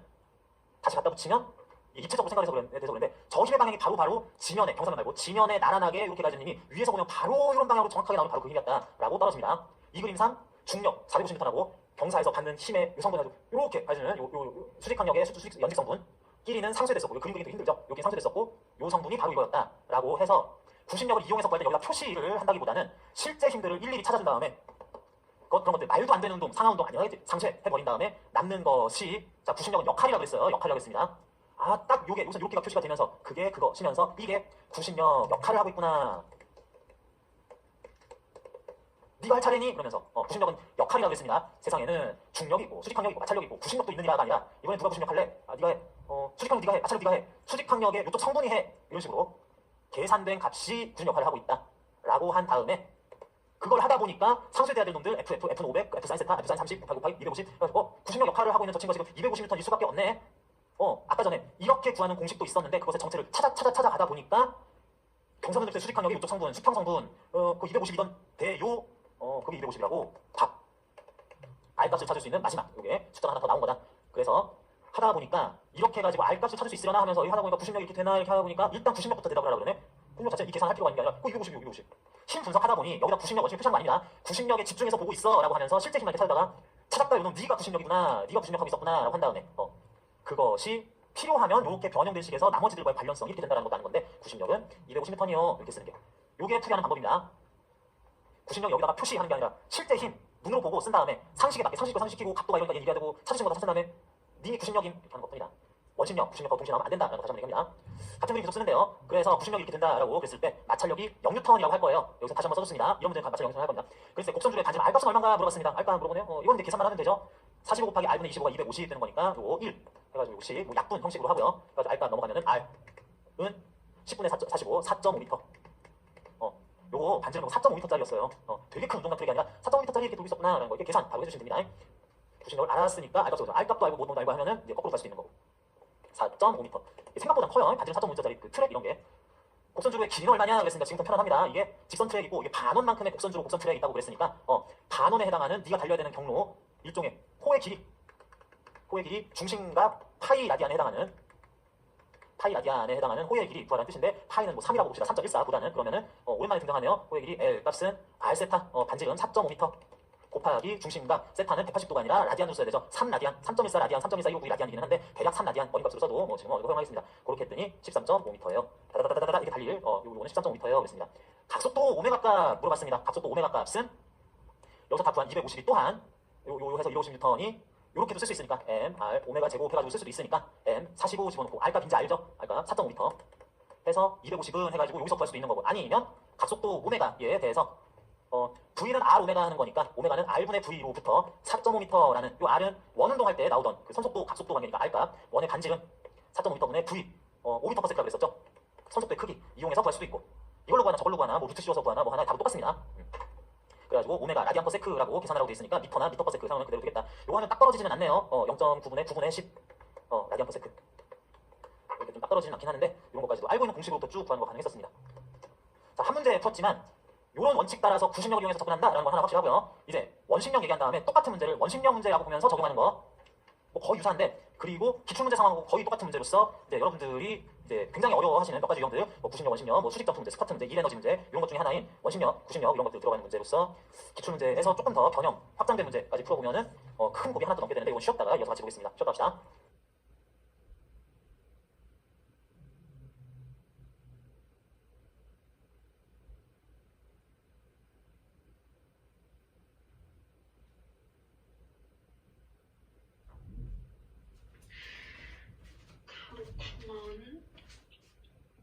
다시 갖다 붙이면 입체적으로 생각해서 그런데 저 힘의 방향이 바로 지면에 경사면 말고 지면에 나란하게 이렇게 가진 힘이 위에서 보면 바로 이런 방향으로 정확하게 나오면 바로 그 힘이었다라고 떨어집니다. 이 그림상 중력 450N하고 경사에서 받는 힘의 요 성분하고 이렇게 가지는 요 수직항력의 수직 연직 성분 끼리는 상쇄됐었고 그림 그리기 힘들죠. 여기 상쇄됐었고 요 성분이 바로 이거였다라고 해서 구심력을 이용해서 구할 때 여기다 표시를 한다기보다는 실제 힘들을 일일이 찾아준 다음에 그런 것들 말도 안 되는 운동, 상하 운동 아니라 상쇄해버린 다음에 남는 것이 자 구심력은 역할이라고 했어요. 역할이라고 했습니다. 딱 요게 우선 이렇게가 표시가 되면서 그게 그것이면서 이게 구심력 역할을 하고 있구나. 네가 할 차례니? 그러면서 구심력은 역할이라고 했습니다. 세상에는 중력이 있고 수직항력이 있고 마찰력이 있고 구심력도 있느냐가 아니라 이번에 누가 구심력 할래? 네가 해. 수직항력 네가 해. 마찰력 네가 해. 수직항력의 이쪽 성분이 해. 이런 식으로 계산된 값이 구심 역할을 하고 있다. 라고 한 다음에 그걸 하다 보니까 상쇄돼야 될 놈들 F는 500, F 사인 세타, F 사인 30, 곱하기 250 해가지고 구심력 역할을 하고 있는 저 친구가 지금 250N일 수밖에 없네. 아까 전에 이렇게 구하는 공식도 있었는데 그것의 정체를 찾아가다 보니까 경사면적대 수직항력의 이쪽 성분, 수평 성분 그 250이던 대요 그게 250이라고 답 R값을 찾을 수 있는 마지막 요게 숫자가 하나 더 나온 거다. 그래서 하다 보니까 이렇게 해가지고 R값을 찾을 수 있으려나 하면서 하다 보니까 구심력이 이렇게 되나 이렇게 하다 보니까 일단 구심력부터 대답을 하라 그러네. 구심력 자체 이 계산할 필요가 있는 게 아니라 250. 힘 분석하다 보니 여기다 구심력 원칙 표시한 거 아닙니다. 구심력에 집중해서 보고 있어 라고 하면서 실제 힘을 이렇게 찾다가 찾았다 이놈 네가 구심력이구나. 네가 구심력하고 있었구나 라고 한 다음에 그것이 필요하면 이렇게 변형된 식에서 나머지들과의 관련성이 이렇게 된다는 것도 아는 건데 구심력은 250N이요 이렇게 쓰는 게 요게 풀이하는 방법입니다. 구심력 여기다가 표시하는 게 아니라 실제 힘 눈으로 보고 쓴 다음에 상식에 맞게 상식시키고 각도가 이러니까 얘기해야 되고 찾으신 거다 찾은 다음에 네 구심력임 이렇게 하는 것뿐이다. 원심력, 구심력하고 동시에 나오면 안 된다라는 거 다시 한번 얘기합니다. 같은 그림 계속 쓰는데요. 그래서 구심력이 이렇게 된다라고 그랬을 때 마찰력이 0N이라고 할 거예요. 여기서 다시 한번 써줬습니다. 이런 문제는 마찰력 0N 할 겁니다. 그래서 곡선줄의 반지름 R값은 얼마인가 물어봤습니다. R값 물어보네요. 이건 이제 계산만 하면 되죠. 45 곱하기 R분의 25가 250 되는 거니까 요거 1 해가지고 역시 약분 형식으로 하고요. 그래서 R값 넘어가면은 R은 10분의 45, 4.5m. 요거 반지름 4.5m짜리였어요. 되게 큰 운동량 트랙이 아니라 4.5m짜리 이렇게 돌고 있었구나 라는 거 이렇게 계산 바로 해주시면 됩니다. 구심력을 알았으니까 R값도 알고 모든 알고 하면은 이제 거꾸로 갈 수도 있는 거고 4.5m 생각보다 커요. 반지름 4.5m짜리 그 트랙 이런 게 곡선주로의 길이는 얼마냐 그랬으니까 지금부터 편안합니다. 이게 직선 트랙이고 이게 반원만큼의 곡선주로 곡선 트랙이 있다고 그랬으니까 반원에 해당하는 네가 달려야 되는 경로 일종의 호의 길이 중심과 파이 라디안에 해당하는 호의 길이 구하라는 뜻인데 파이는 뭐 3이라고 봅시다. 3.14보다는 그러면은 오랜만에 등장하네요. 호의 길이 L 값은 R 세타 반지름 4.5m 곱하기 중심과 세타는 180도가 아니라 라디안으로 써야 되죠. 3라디안, 3.14 라디안, 3.14 159 라디안이긴 한데 대략 3라디안 어림값으로 써도 지금 이거 허용하겠습니다. 그렇게 했더니 13.5m예요. 다다다다다 이렇게 달릴 요거는 13.5m예요. 그랬습니다. 각속도 오메가 값 물어봤습니다. 각속도 오메가 값은 여기서 다 구한 250이 또한 요 해서 250N이 요렇게도 쓸 수 있으니까 M, R, 오메가 제곱 해가지고 쓸 수도 있으니까 M 45 집어넣고 R값 인지 알죠? R값 4.5m 해서 250은 해가지고 여기서 구할 수도 있는 거고 아니면 각속도 오메가에 대해서 V는 R 오메가 하는 거니까 오메가는 R분의 V로부터 4.5m라는 요 R은 원운동할 때 나오던 그 선속도 각속도 관계니까 R값 원의 반지름 4.5m분의 V 5m/s라고 그랬었죠. 선속도의 크기 이용해서 구할 수도 있고 이걸로 구하나 저걸로 구하나 뭐 루트 씌워서 구하나 뭐 하나 답은 똑같습니다. 그래가지고 오메가 라디안 퍼 세크라고 계산하라고 돼 있으니까 미터나 미터 퍼 세크 사용하면 그대로 되겠다. 요거는 딱 떨어지지는 않네요. 0.9분의 9분의 10 라디안 퍼 세크 이렇게 좀 딱 떨어지진 않긴 하는데 이런 것까지도 알고 있는 공식으로부터 쭉 구하는 거 가능했었습니다. 자, 한 문제 풀었지만 이런 원칙 따라서 구식력을 이용해서 접근한다라는 건 하나 확실하고요. 이제 원식력 얘기한 다음에 똑같은 문제를 원식력 문제라고 보면서 적용하는 거 뭐 거의 유사한데, 그리고 기출문제 상황하고 거의 똑같은 문제로서 이제 여러분들이 이제 굉장히 어려워하시는 몇 가지 유형들, 뭐 구식력, 원식력, 뭐 수직 점프 문제, 스커트 문제, 일에너지 문제, 이런 것 중에 하나인 원식력, 구식력 이런 것들 들어가는 문제로서 기출문제에서 조금 더 변형, 확장된 문제까지 풀어보면은 큰 곱이 하나 더 넘게 되는데, 이건 쉬었다가 이어서 같이 보겠습니다. 쉬었다 합시다. 그렇구만.